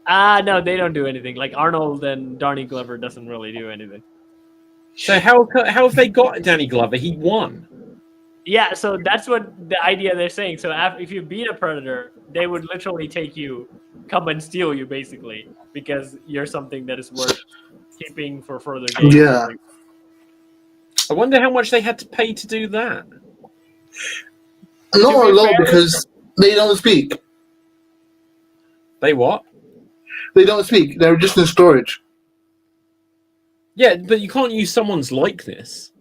No, they don't do anything. Like Arnold and Danny Glover doesn't really do anything. So how have they got Danny Glover? He won. Yeah, so that's what the idea they're saying. So if you beat a predator, they would literally come and steal you, basically, because you're something that is worth keeping for further games. Yeah. I wonder how much they had to pay to do that. Not a be lot fair- because they don't speak. They what? They don't speak. They're just in storage. Yeah, but you can't use someone's likeness.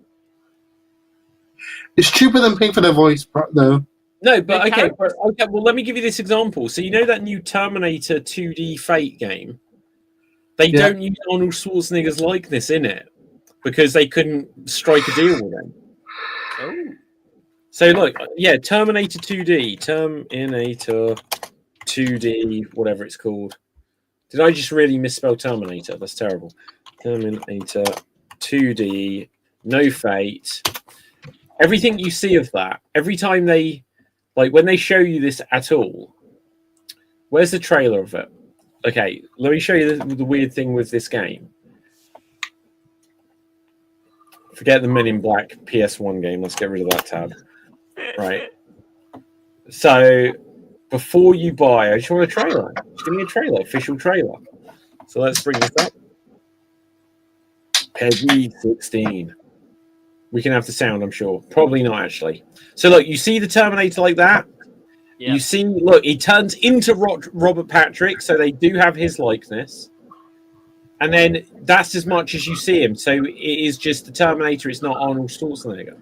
It's cheaper than paying for their voice, though. No, but The okay, well, let me give you this example. So you know that new Terminator 2D Fate game? They Yeah. don't use Arnold Schwarzenegger's likeness in it because they couldn't strike a deal with him. Oh. So look, yeah, Terminator 2D, whatever it's called. Did I just really misspell Terminator? That's terrible. Terminator 2D, no Fate. Everything you see of that, every time they, like when they show you this at all, where's the trailer of it? Okay, let me show you the weird thing with this game. Forget the Men in Black PS1 game. Let's get rid of that tab. Right. So before you buy, I just want a trailer. Just give me a trailer, official trailer. So let's bring this up. Peggy 16. We can have the sound, I'm sure. Probably not, actually. So look, you see the Terminator like that? Yeah. You see, look, he turns into Robert Patrick, so they do have his likeness. And then that's as much as you see him. So it is just the Terminator, it's not Arnold Schwarzenegger.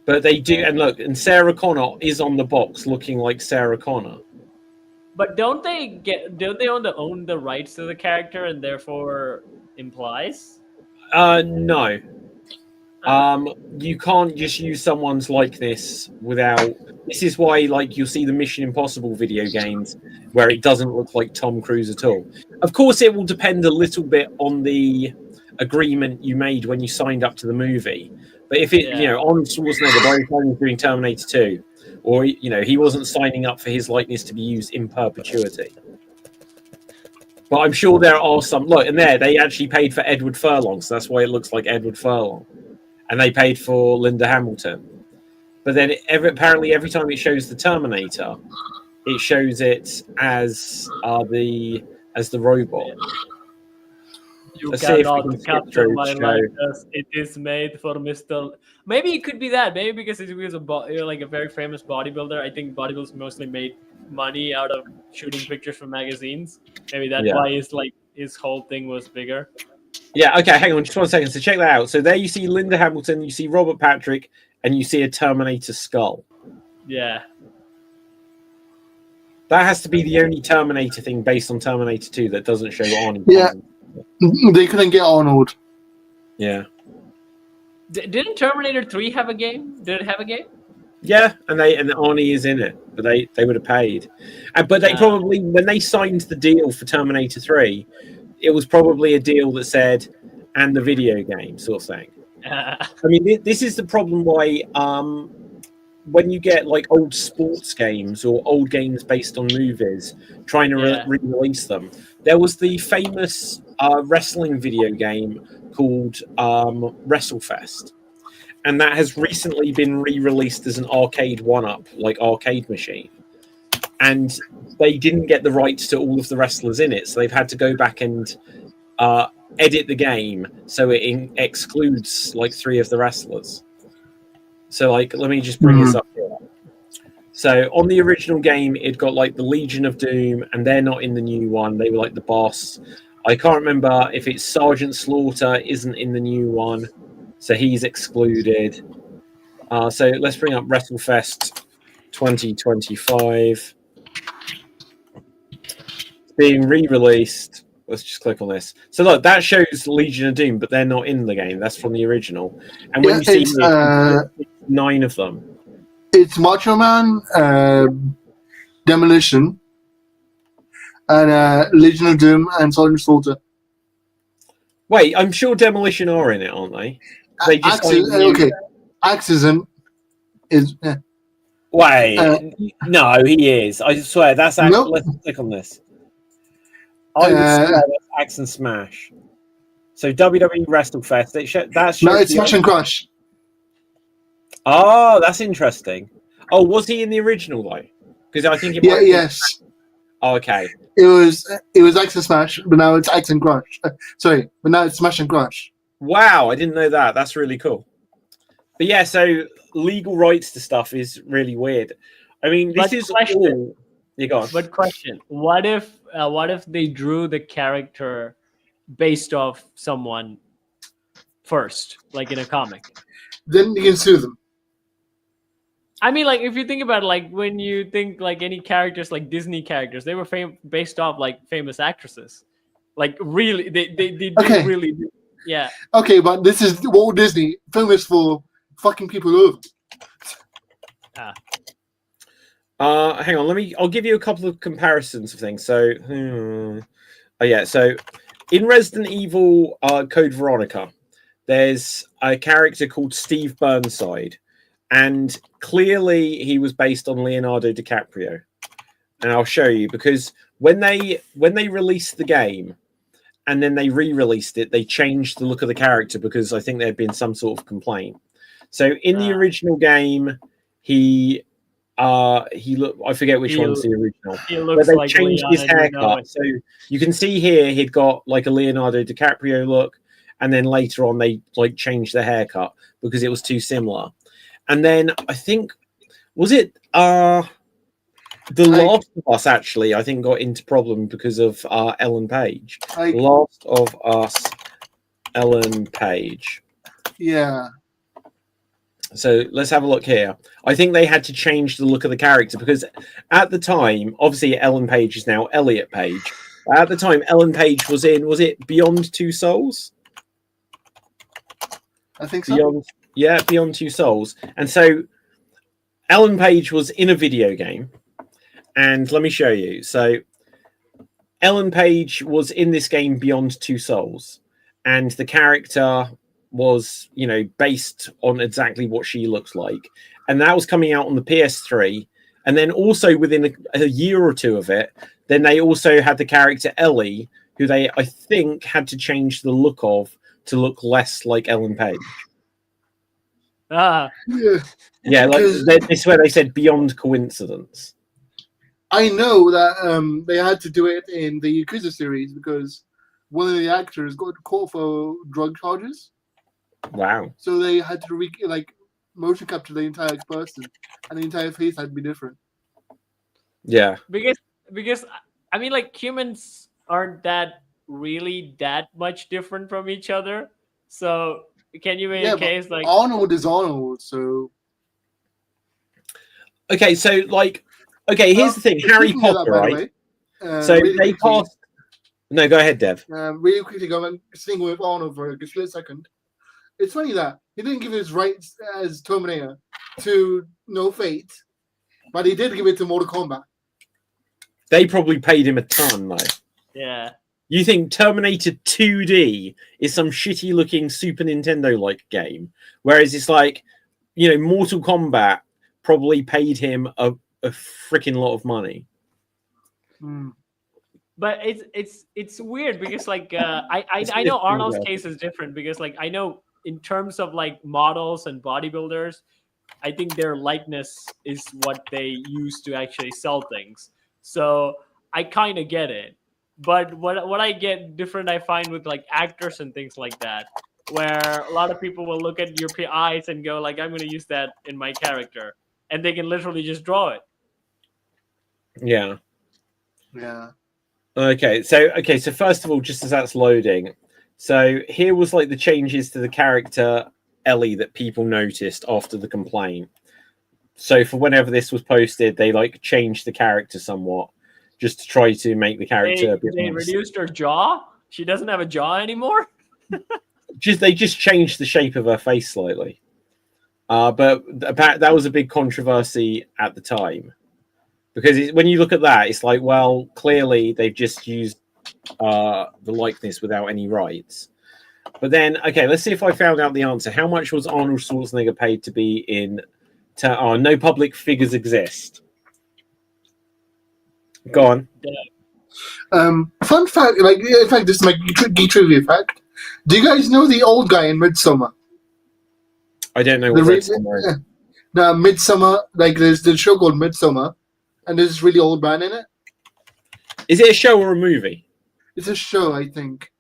But they do, and look, and Sarah Connor is on the box looking like Sarah Connor. But don't they own the rights to the character and therefore implies? No. You can't just use someone's likeness without. This is why, like, you'll see the Mission Impossible video games where it doesn't look like Tom Cruise at all. Of course, it will depend a little bit on the agreement you made when you signed up to the movie. But if it, Arnold Schwarzenegger, by the time he was doing Terminator 2, or, he wasn't signing up for his likeness to be used in perpetuity. But I'm sure there are some. Look, and they actually paid for Edward Furlong, so that's why it looks like Edward Furlong. And they paid for Linda Hamilton. But then apparently every time it shows the Terminator, it shows it as the robot. You Let's see if we cannot can skip capture through my the show. likeness. It is made for Mr. Maybe it could be that. Maybe because he was you're like a very famous bodybuilder. I think bodybuilders mostly made money out of shooting pictures from magazines. Maybe that's why his whole thing was bigger. Yeah, okay, hang on just 1 second. So check that out. So there you see Linda Hamilton, you see Robert Patrick, and you see a Terminator skull. Yeah. That has to be the only Terminator thing based on Terminator 2 that doesn't show Arnie. Yeah. They couldn't get Arnold. Yeah. Didn't Terminator 3 have a game? Did it have a game? Yeah, and Arnie is in it, but they would have paid. But they probably, when they signed the deal for Terminator 3, it was probably a deal that said, and the video game sort of thing. I mean, this is the problem why when you get like old sports games or old games based on movies, trying to re-release them. There was the famous wrestling video game called WrestleFest. And that has recently been re-released as an arcade one-up, like arcade machine. And they didn't get the rights to all of the wrestlers in it, so they've had to go back and edit the game so it excludes like 3 of the wrestlers. So, like, let me just bring this up here. So, on the original game, it got like the Legion of Doom, and they're not in the new one. They were like the boss. I can't remember if it's Sergeant Slaughter isn't in the new one. So he's excluded. So let's bring up WrestleFest 2025. It's being re-released. Let's just click on this. So look, that shows Legion of Doom, but they're not in the game. That's from the original. And when you see 9 of them. It's Macho Man, Demolition, and Legion of Doom, and Sergeant Slaughter. Wait, I'm sure Demolition are in it, aren't they? They just Axism is. Wait, no, he is. I swear that's nope. Let's click on this. I would swear that's Axe and Smash. So WWE WrestleFest. That's no, it's Smash and Crush. Oh, that's interesting. Oh, was he in the original though? Because I think it Yeah, might. yes. Oh, okay. It was X and Smash, but now it's X and Crush. Sorry, but now it's Smash and Crush. Wow, I didn't know that. That's really cool. But yeah, so legal rights to stuff is really weird. I mean, this But is question. all. You got. But question: what if they drew the character based off someone first, like in a comic? Then you can sue them. I mean, like if you think about it, like when you think like any characters, like Disney characters, they were based off like famous actresses. Like really, they do Okay. really, yeah. Okay, but this is Walt Disney, famous for fucking people over. Hang on, I'll give you a couple of comparisons of things. So, oh yeah, so in Resident Evil Code Veronica, there's a character called Steve Burnside, and clearly he was based on Leonardo DiCaprio. And I'll show you, because when they released the game and then they re-released it, they changed the look of the character because I think there had been some sort of complaint. So in the original game, he looked, I forget which one's the original, He looks but they like changed his haircut. So you can see here he'd got like a Leonardo DiCaprio look, and then later on they like changed the haircut because it was too similar. And then I think, was it The Last of Us, actually, I think got into problem because of Ellen Page. Last of Us, Ellen Page. Yeah. So let's have a look here. I think they had to change the look of the character because at the time, obviously Ellen Page is now Elliot Page. At the time, Ellen Page was it Beyond Two Souls? I think so. Beyond Two Souls. And so Ellen Page was in a video game. And let me show you. So Ellen Page was in this game Beyond Two Souls. And the character was, based on exactly what she looks like. And that was coming out on the PS3. And then also within a year or two of it, then they also had the character Ellie, who they, I think, had to change the look of to look less like Ellen Page. Yeah. Yeah, like this is where they said beyond coincidence. I know that they had to do it in the Yakuza series because one of the actors got caught for drug charges. Wow. So they had to motion capture the entire person, and the entire face had to be different. Yeah. Because I mean, like, humans aren't that much different from each other. So can you make a case like Arnold is Arnold? So okay, so here's the thing: Harry Potter, right? So really they cast. No, go ahead, Dev. Really quickly, going sticking with Arnold for a split second. It's funny that he didn't give his rights as Terminator to No Fate, but he did give it to Mortal Kombat. They probably paid him a ton, though. Yeah. You think Terminator 2D is some shitty-looking Super Nintendo-like game, whereas it's like, Mortal Kombat probably paid him a freaking lot of money. But it's weird because I know Arnold's case is different because I know in terms of models and bodybuilders, I think their likeness is what they use to actually sell things. So I kind of get it. But what I get different, I find with actors and things like that, where a lot of people will look at your eyes and go I'm going to use that in my character, and they can literally just draw it. Yeah. Yeah. Okay, so first of all, just as that's loading, so here was the changes to the character Ellie that people noticed after the complaint. So for whenever this was posted, they changed the character somewhat, just to try to make the character. They reduced her jaw. She doesn't have a jaw anymore. They just changed the shape of her face slightly. But that was a big controversy at the time. Because when you look at that, it's well, clearly they've just used the likeness without any rights. But then, okay, let's see if I found out the answer. How much was Arnold Schwarzenegger paid to be in... no public figures exist. Go on. Fun fact, in fact, this is my geek trivia fact. Do you guys know the old guy in Midsommar? I don't know what Midsommar is. Now, Midsummer, like there's the show called Midsummer, and there's this really old man in it. Is it a show or a movie? It's a show, I think.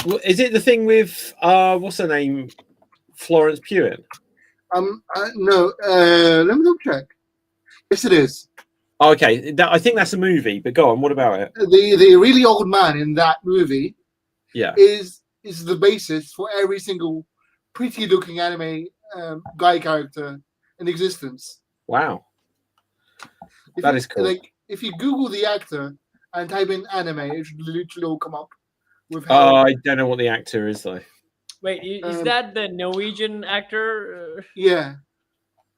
Well, is it the thing with what's her name, Florence Pugh? No. Let me double check. Yes, it is. Okay, I think that's a movie. But go on. What about it? The really old man in that movie Yeah. is the basis for every single pretty looking anime guy character in existence. Wow. If That you, is cool. Like if you Google the actor and type in anime, it should literally all come up. With how, I don't know what the actor is though. Wait, is that the Norwegian actor? yeah,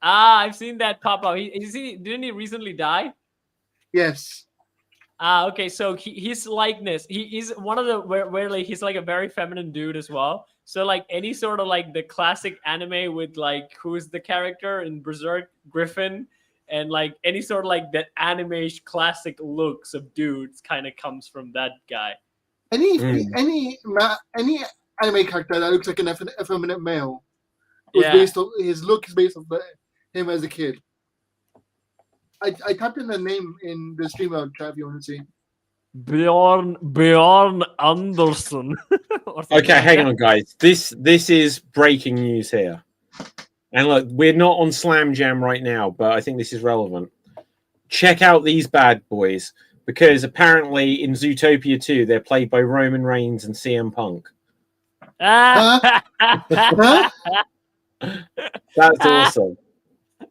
I've seen that pop up. Didn't he recently die? yes. Okay, so his likeness, he's one of the where like he's like a very feminine dude as well. So like any sort of like the classic anime with like who's the character in Berserk, Griffin, and like any sort of like that anime classic looks of dudes kind of comes from that guy. Any anime character that looks like an effeminate male was Yeah. based on his look is based on him as a kid. I typed in the name in the streamer chat if you want to see. Bjorn Anderson. Or something Okay, like hang that. on, guys. This is breaking news here. And look, we're not on Slam Jam right now, but I think this is relevant. Check out these bad boys, because apparently in Zootopia 2, they're played by Roman Reigns and CM Punk. Huh? That's awesome.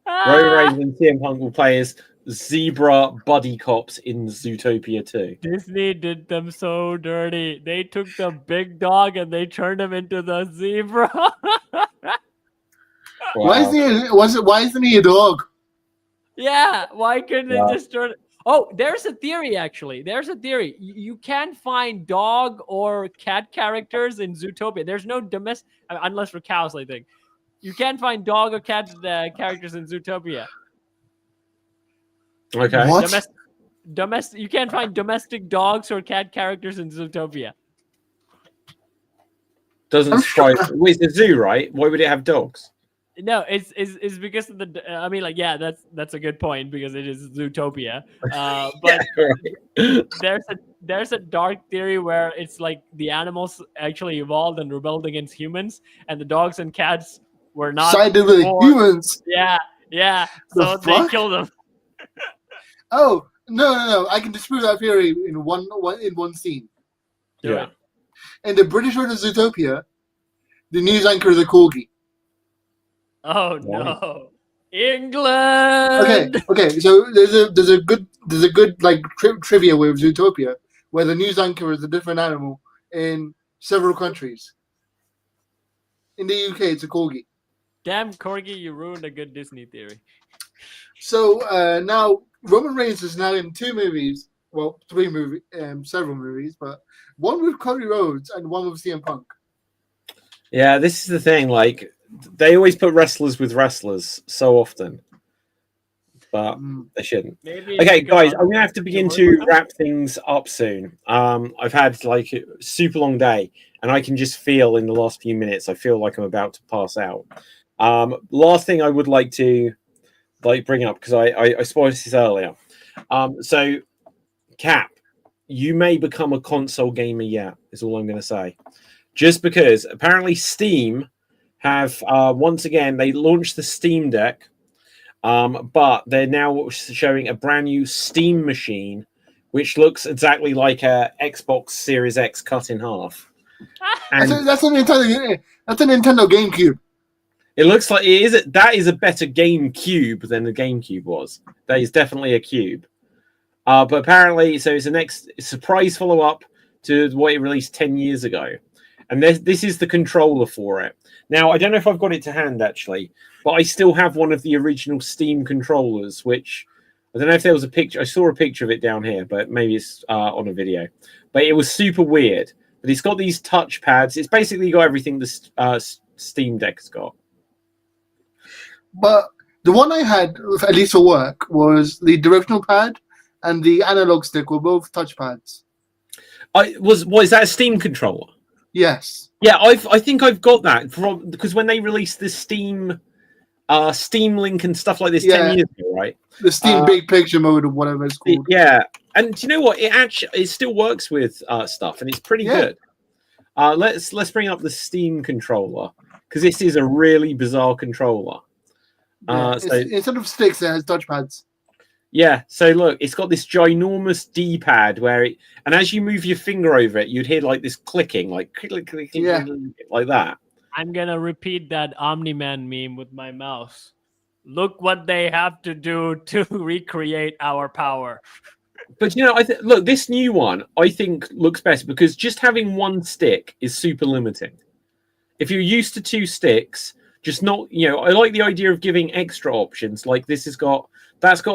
Roman Reigns and CM Punk will play as zebra buddy cops in Zootopia 2. Disney did them so dirty. They took the big dog and they turned him into the zebra. Why isn't he a dog? Yeah, why couldn't Yeah. they just turn? Oh, there's a theory actually. There's a theory. You can't find dog or cat characters in Zootopia. There's no domestic, unless for cows, I think. You can't find dog or cat characters in Zootopia. Okay. What? Domestic. You can't find domestic dogs or cat characters in Zootopia. Doesn't I'm surprise sure- me. Well, it's a zoo, right? Why would it have dogs? No, it's because of the. I mean, like, yeah, that's a good point because it is Zootopia. But Yeah, right. there's a dark theory where it's like the animals actually evolved and rebelled against humans, and the dogs and cats were not. Sided with born. humans. Yeah. The So they fuck? killed them. Oh no! I can disprove that theory in one scene. Do Yeah. it. In the British version of Zootopia, the news anchor is a corgi. Oh Wow. no, England. Okay. So there's a good like trivia with Zootopia, where the news anchor is a different animal in several countries. In the UK, it's a corgi. Damn, Corgi, you ruined a good Disney theory. So now Roman Reigns is now in two movies. Well, three movies, several movies, but one with Cody Rhodes and one with CM Punk. Yeah, this is the thing. Like, they always put wrestlers with wrestlers so often, but they shouldn't. Maybe Okay, because guys, I'm- I'm gonna have to begin to wrap things up soon. I've had like a super long day, and I can just feel in the last few minutes, I feel like I'm about to pass out. Last thing I would like to bring up, because I spoiled this earlier. So, Cap, you may become a console gamer yet, is all I'm going to say. Just because apparently Steam have once again, they launched the Steam Deck, but they're now showing a brand new Steam machine, which looks exactly like a Xbox Series X cut in half. And That's a Nintendo GameCube. it looks like that is a better GameCube than the GameCube was. That is definitely a cube. But apparently, so it's the next surprise follow-up to what it released 10 years ago. And this is the controller for it. Now, I don't know if I've got it to hand, actually, but I still have one of the original Steam controllers, which I don't know if there was a picture. I saw a picture of it down here, but maybe it's on a video. But it was super weird. But it's got these touch pads. It's basically got everything the Steam Deck's got. But the one I had, at least for work, was the directional pad and the analog stick were both touchpads. What is that, a Steam controller? Yes. Yeah, I think I've got that from because when they released the Steam Steam Link and stuff like this Yeah. 10 years ago, right? The Steam Big Picture mode or whatever it's called. Yeah, and do you know what? It still works with stuff, and it's pretty good. Let's bring up the Steam controller because this is a really bizarre controller. Instead of sticks, it has touchpads. Yeah, so look, it's got this ginormous D-pad and as you move your finger over it, you'd hear like this clicking, like click, click, click, like that. I'm gonna repeat that Omni-Man meme with my mouse. Look what they have to do to recreate our power. But you know, look, this new one I think looks better because just having one stick is super limiting. If you're used to 2 sticks, just not, I like the idea of giving extra options. Like that's got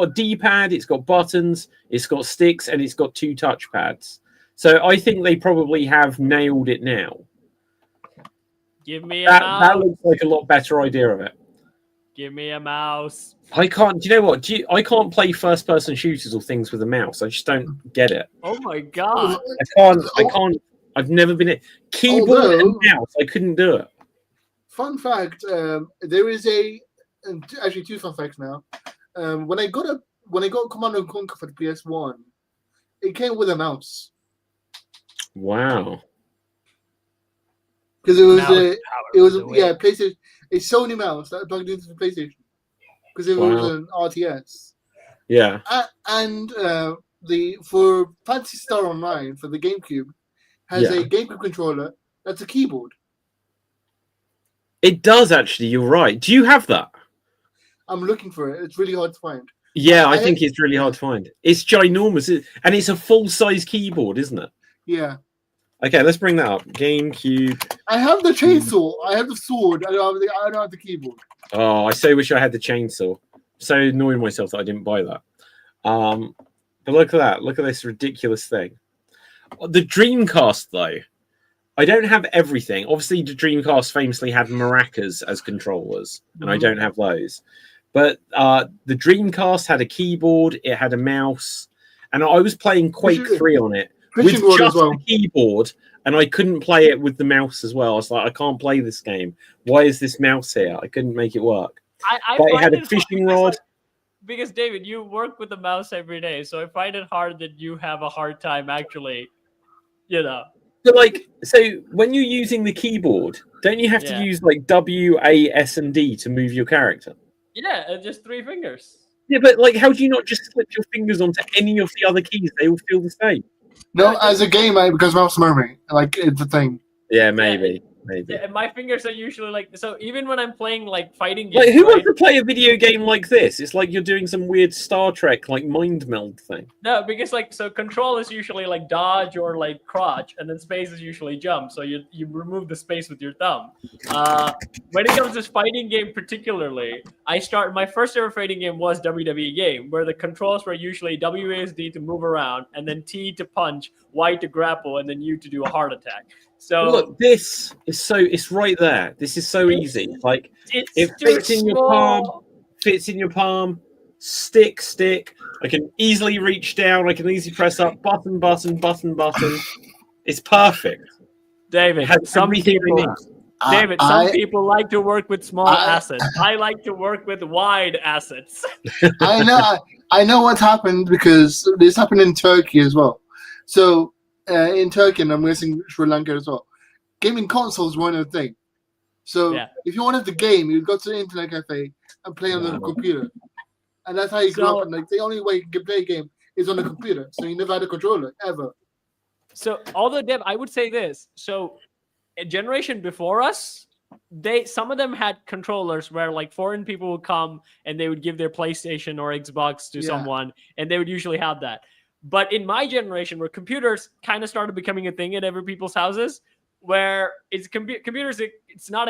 a D-pad, it's got buttons, it's got sticks, and it's got 2 touchpads. So I think they probably have nailed it now. Give me a mouse. That looks like a lot better idea of it. Give me a mouse. I can't. Do you know what? I can't play first-person shooters or things with a mouse. I just don't get it. Oh my god! I can't. I've never been a keyboard and mouse. I couldn't do it. Fun fact: there is actually 2 fun facts now. When I got Command and Conquer for the PS1, it came with a mouse. Wow. Because it was PlayStation, a Sony mouse that plugged into the PlayStation. Because it was an RTS. Yeah. And for Phantasy Star Online for the GameCube has a GameCube controller that's a keyboard. It does actually. You're right. Do you have that? I'm looking for it. It's really hard to find. Yeah, I think it's really hard to find. It's ginormous, and it's a full-size keyboard, isn't it? Yeah. Okay, let's bring that up. GameCube. I have the chainsaw. I have the sword. I don't have the keyboard. Oh, I so wish I had the chainsaw. So annoying myself that I didn't buy that. But look at that. Look at this ridiculous thing. The Dreamcast, though. I don't have everything. Obviously, the Dreamcast famously had maracas as controllers, and I don't have those. But the Dreamcast had a keyboard, it had a mouse, and I was playing Quake 3 on it with just the keyboard, and I couldn't play it with the mouse as well. I was like, I can't play this game. Why is this mouse here? I couldn't make it work. But it had a fishing rod. Because, David, you work with the mouse every day, so I find it hard that you have a hard time actually, So when you're using the keyboard, don't you have to use like W, A, S, and D to move your character? Yeah, just 3 fingers. Yeah, but how do you not just slip your fingers onto any of the other keys? They all feel the same. No, as a gamer, because mouse memory, it's a thing. Yeah, maybe. Yeah, my fingers are usually so. Even when I'm playing fighting games, who wants to play a video game like this? It's like you're doing some weird Star Trek mind meld thing. No, because so control is usually dodge or crouch, and then space is usually jump. So you remove the space with your thumb. When it comes to this fighting game, particularly, my first ever fighting game was WWE game, where the controls were usually WASD to move around, and then T to punch, Y to grapple, and then U to do a heart attack. So look, this is it's right there. This is so easy. It fits in your palm. Fits in your palm. Stick. I can easily reach down. I can easily press up. Button. It's perfect. David, some people like to work with small assets. I like to work with wide assets. I know what's happened because this happened in Turkey as well. So in Turkey, and I'm guessing Sri Lanka as well, gaming consoles weren't a thing. So if you wanted the game, you'd go to the internet cafe and play on the computer. And that's how you grew up. And the only way you can play a game is on a computer. So you never had a controller, ever. So although, Deb, I would say this. So a generation before us, some of them had controllers where foreign people would come and they would give their PlayStation or Xbox to someone, and they would usually have that. But in my generation, where computers kind of started becoming a thing at every people's houses, where computers, it's not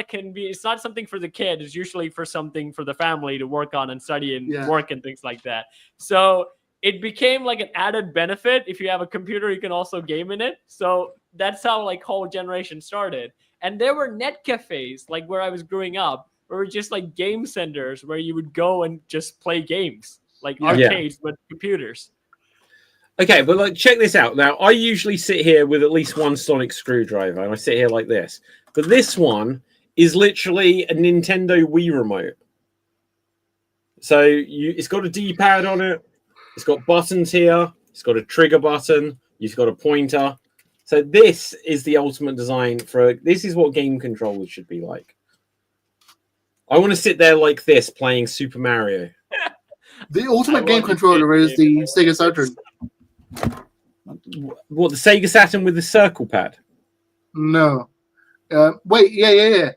something for the kid. It's usually for something for the family to work on and study and work and things like that. So it became an added benefit. If you have a computer, you can also game in it. So that's how whole generation started. And there were net cafes where I was growing up, where were just game centers where you would go and just play games, arcades with computers. Okay, but check this out. Now, I usually sit here with at least one sonic screwdriver, and I sit here like this. But this one is literally a Nintendo Wii remote. So it's got a D-pad on it. It's got buttons here. It's got a trigger button. You've got a pointer. So this is the ultimate design for. This is what game controllers should be like. I want to sit there like this playing Super Mario. The ultimate game controller is the Sega Saturn. What, the Sega Saturn with the circle pad? No. Wait, yeah.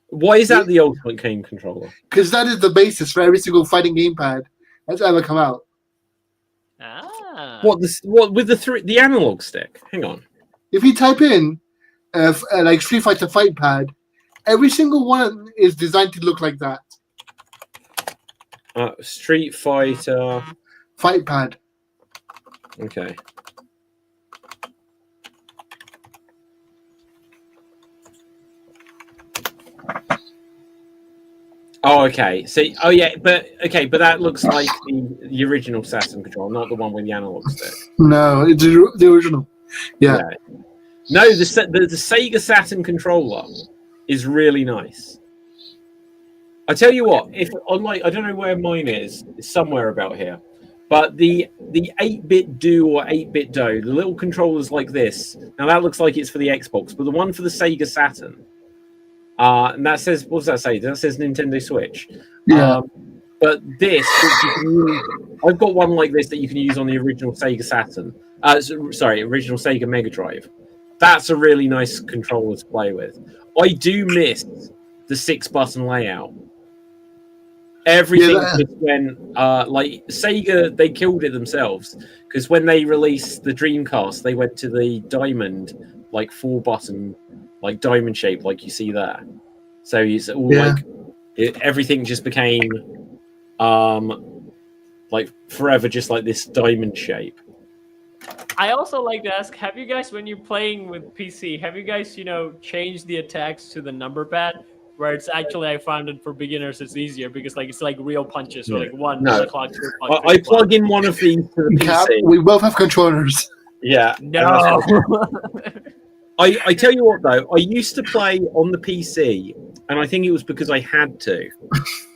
Why is that the ultimate game controller? Because that is the basis for every single fighting gamepad that's ever come out. Ah. What with the analog stick? Hang on. If you type in like Street Fighter Fight Pad, every single one is designed to look like that. Street Fighter Fight Pad. Okay. Oh, okay. So, but that looks like the original Saturn controller, not the one with the analog stick. No, it's the original. Yeah. No, the Sega Saturn controller is really nice. I tell you what, if unlike I don't know where mine is, it's somewhere about here. But the 8-bit Do or 8-bit Do, the little controllers like this. Now that looks like it's for the Xbox, but the one for the Sega Saturn, and that says, what does that say? That says Nintendo Switch. Yeah. But this, I've got one like this that you can use on the original Sega Saturn. Original Sega Mega Drive. That's a really nice controller to play with. I do miss the 6-button layout. Everything just went like Sega. They killed it themselves because when they released the Dreamcast, they went to the diamond, like 4-button, like diamond shape, like you see there. So it's all everything just became like forever, just like this diamond shape. I also like to ask: have you guys, when you're playing with PC, have you guys, changed the attacks to the number pad? Where it's actually, I found it for beginners, it's easier because it's like real punches. So like one o'clock, 2 o'clock. I plug in one of these to the PC. We both have controllers. Yeah. No. I tell you what though, I used to play on the PC, and I think it was because I had to.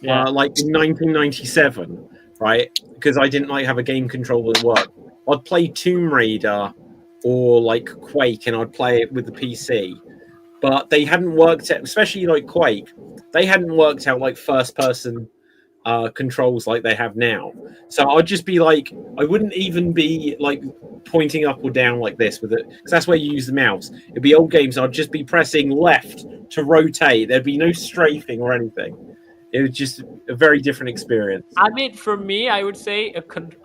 Like in 1997, right? Because I didn't have a game controller at work. I'd play Tomb Raider or like Quake, and I'd play it with the PC. But they hadn't worked out, especially like Quake, they hadn't worked out like first-person controls like they have now. So I'd just be like, I wouldn't even be like pointing up or down like this with it, because that's where you use the mouse. It'd be old games. I'd just be pressing left to rotate. There'd be no strafing or anything. It was just a very different experience. I mean, for me, I would say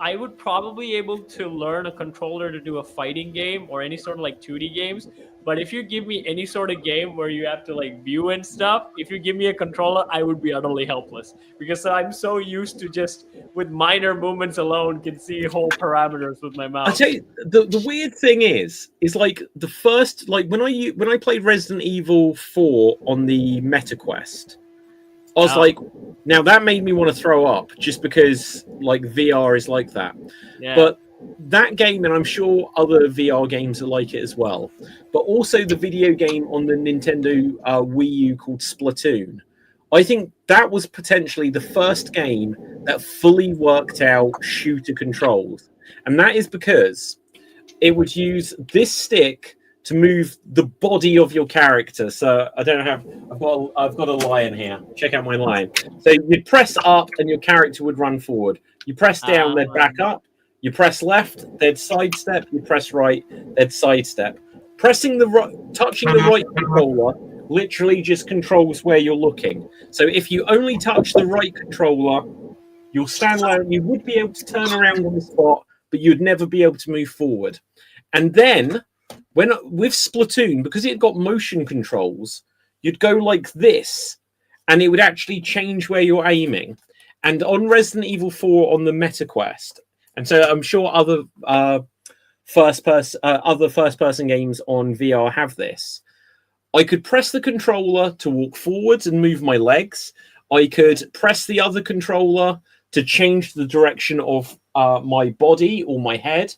I would probably be able to learn a controller to do a fighting game or any sort of like 2D games. But if you give me any sort of game where you have to like view and stuff, if you give me a controller, I would be utterly helpless because I'm so used to just with minor movements alone can see whole parameters with my mouse. I tell you, the weird thing is like the first, like when I played Resident Evil 4 on the MetaQuest, I was like, now that made me want to throw up just because like VR is like that. Yeah. But that game, and I'm sure other VR games are like it as well, but also the video game on the Nintendo Wii U called Splatoon. I think that was potentially the first game that fully worked out shooter controls. And that is because it would use this stick to move the body of your character. So I don't have, I've got a lion here. Check out my lion. So you'd press up and your character would run forward. You press down, they'd back up. You press left, they'd sidestep. You press right, they'd sidestep. Pressing the right, touching the right controller literally just controls where you're looking. So if you only touch the right controller, you'll stand there and you would be able to turn around on the spot, but you'd never be able to move forward. And then with Splatoon, because it got motion controls, you'd go like this and it would actually change where you're aiming. And on Resident Evil 4 on the MetaQuest, and so I'm sure other first-person games on VR have this. I could press the controller to walk forwards and move my legs. I could press the other controller to change the direction of my body or my head.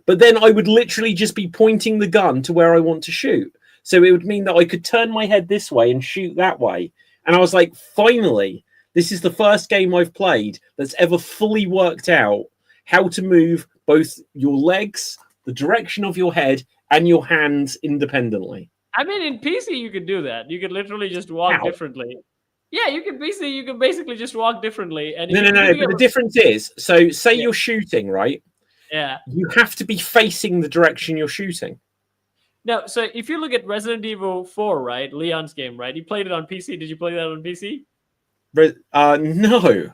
But then I would literally just be pointing the gun to where I want to shoot. So it would mean that I could turn my head this way and shoot that way. And I was like, finally, This is the first game I've played that's ever fully worked out how to move both your legs, the direction of your head, and your hands independently. I mean, in PC, you could do that. You could literally just walk How? differently. Yeah, you can basically just walk differently. And No. But the difference is, so say you're shooting, right? Yeah. You have to be facing the direction you're shooting. No, so if you look at Resident Evil 4, right, Leon's game, right? You played it on PC. Did you play that on PC? No.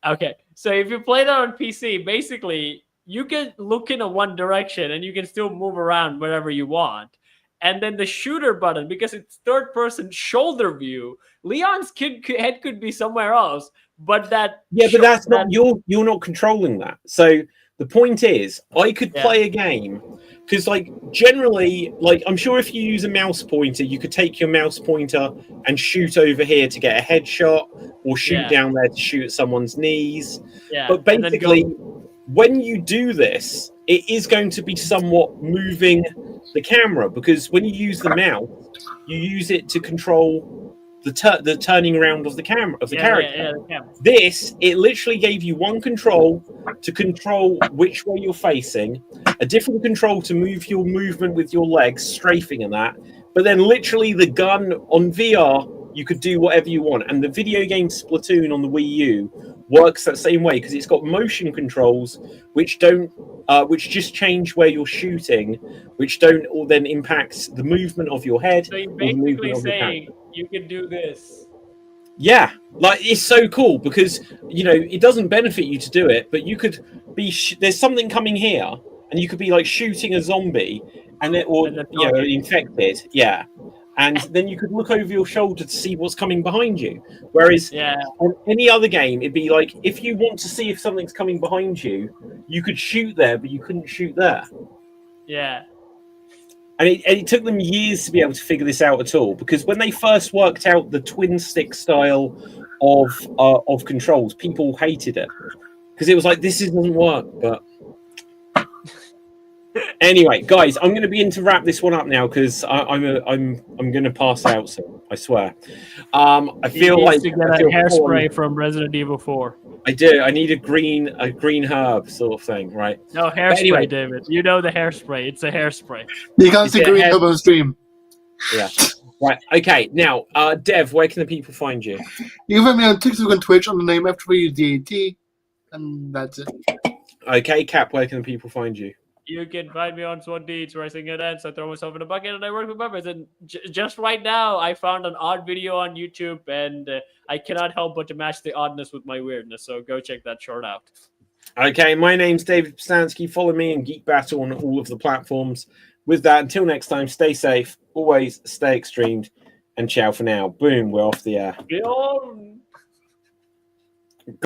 Okay, so if you play that on PC, basically you can look in a one direction and you can still move around wherever you want. And then the shooter button, because it's third person shoulder view, Leon's head could be somewhere else, but that but that's not you're not controlling that. So the point is, I could play a game because, like, generally, like, I'm sure if you use a mouse pointer, you could take your mouse pointer and shoot over here to get a headshot, or shoot down there to shoot at someone's knees. Yeah, but basically, when you do this, it is going to be somewhat moving the camera, because when you use the mouse, you use it to control the turning around of the camera of the character. This, it literally gave you one control to control which way you're facing, a different control to move your movement with your legs, strafing and that. But then literally the gun on VR, you could do whatever you want. And the video game Splatoon on the Wii U works that same way, because it's got motion controls which just change where you're shooting, which don't or then impact the movement of your head. So you're basically saying you can do this. Yeah, like, it's so cool because, you know, it doesn't benefit you to do it, but you could be there's something coming here, and you could be like shooting a zombie, and infected, and then you could look over your shoulder to see what's coming behind you. Whereas on any other game, it'd be like, if you want to see if something's coming behind you, you could shoot there, but you couldn't shoot there. Yeah. And it took them years to be able to figure this out at all, because when they first worked out the twin stick style of controls, people hated it because it was like, this doesn't work. But anyway, guys, I'm going to wrap this one up now because I'm going to pass out soon. I swear. I feel like to get a hairspray from Resident Evil 4. I do. I need a green herb sort of thing, right? No, hairspray, anyway, David. You know the hairspray. It's a hairspray. You can't see green herb on stream. Yeah. Right. Okay. Now, Dev, where can the people find you? You can find me on TikTok and Twitch on the name F3DAT, and that's it. Okay, Cap, where can the people find you? You can find me on SWAT Deeds, where I sing and dance, I throw myself in a bucket, and I work with members. And just right now, I found an odd video on YouTube, and I cannot help but to match the oddness with my weirdness. So go check that short out. Okay, my name's David Pstansky. Follow me in Geek Battle on all of the platforms. With that, until next time, stay safe, always stay extremed, and ciao for now. Boom, we're off the air. Beyond.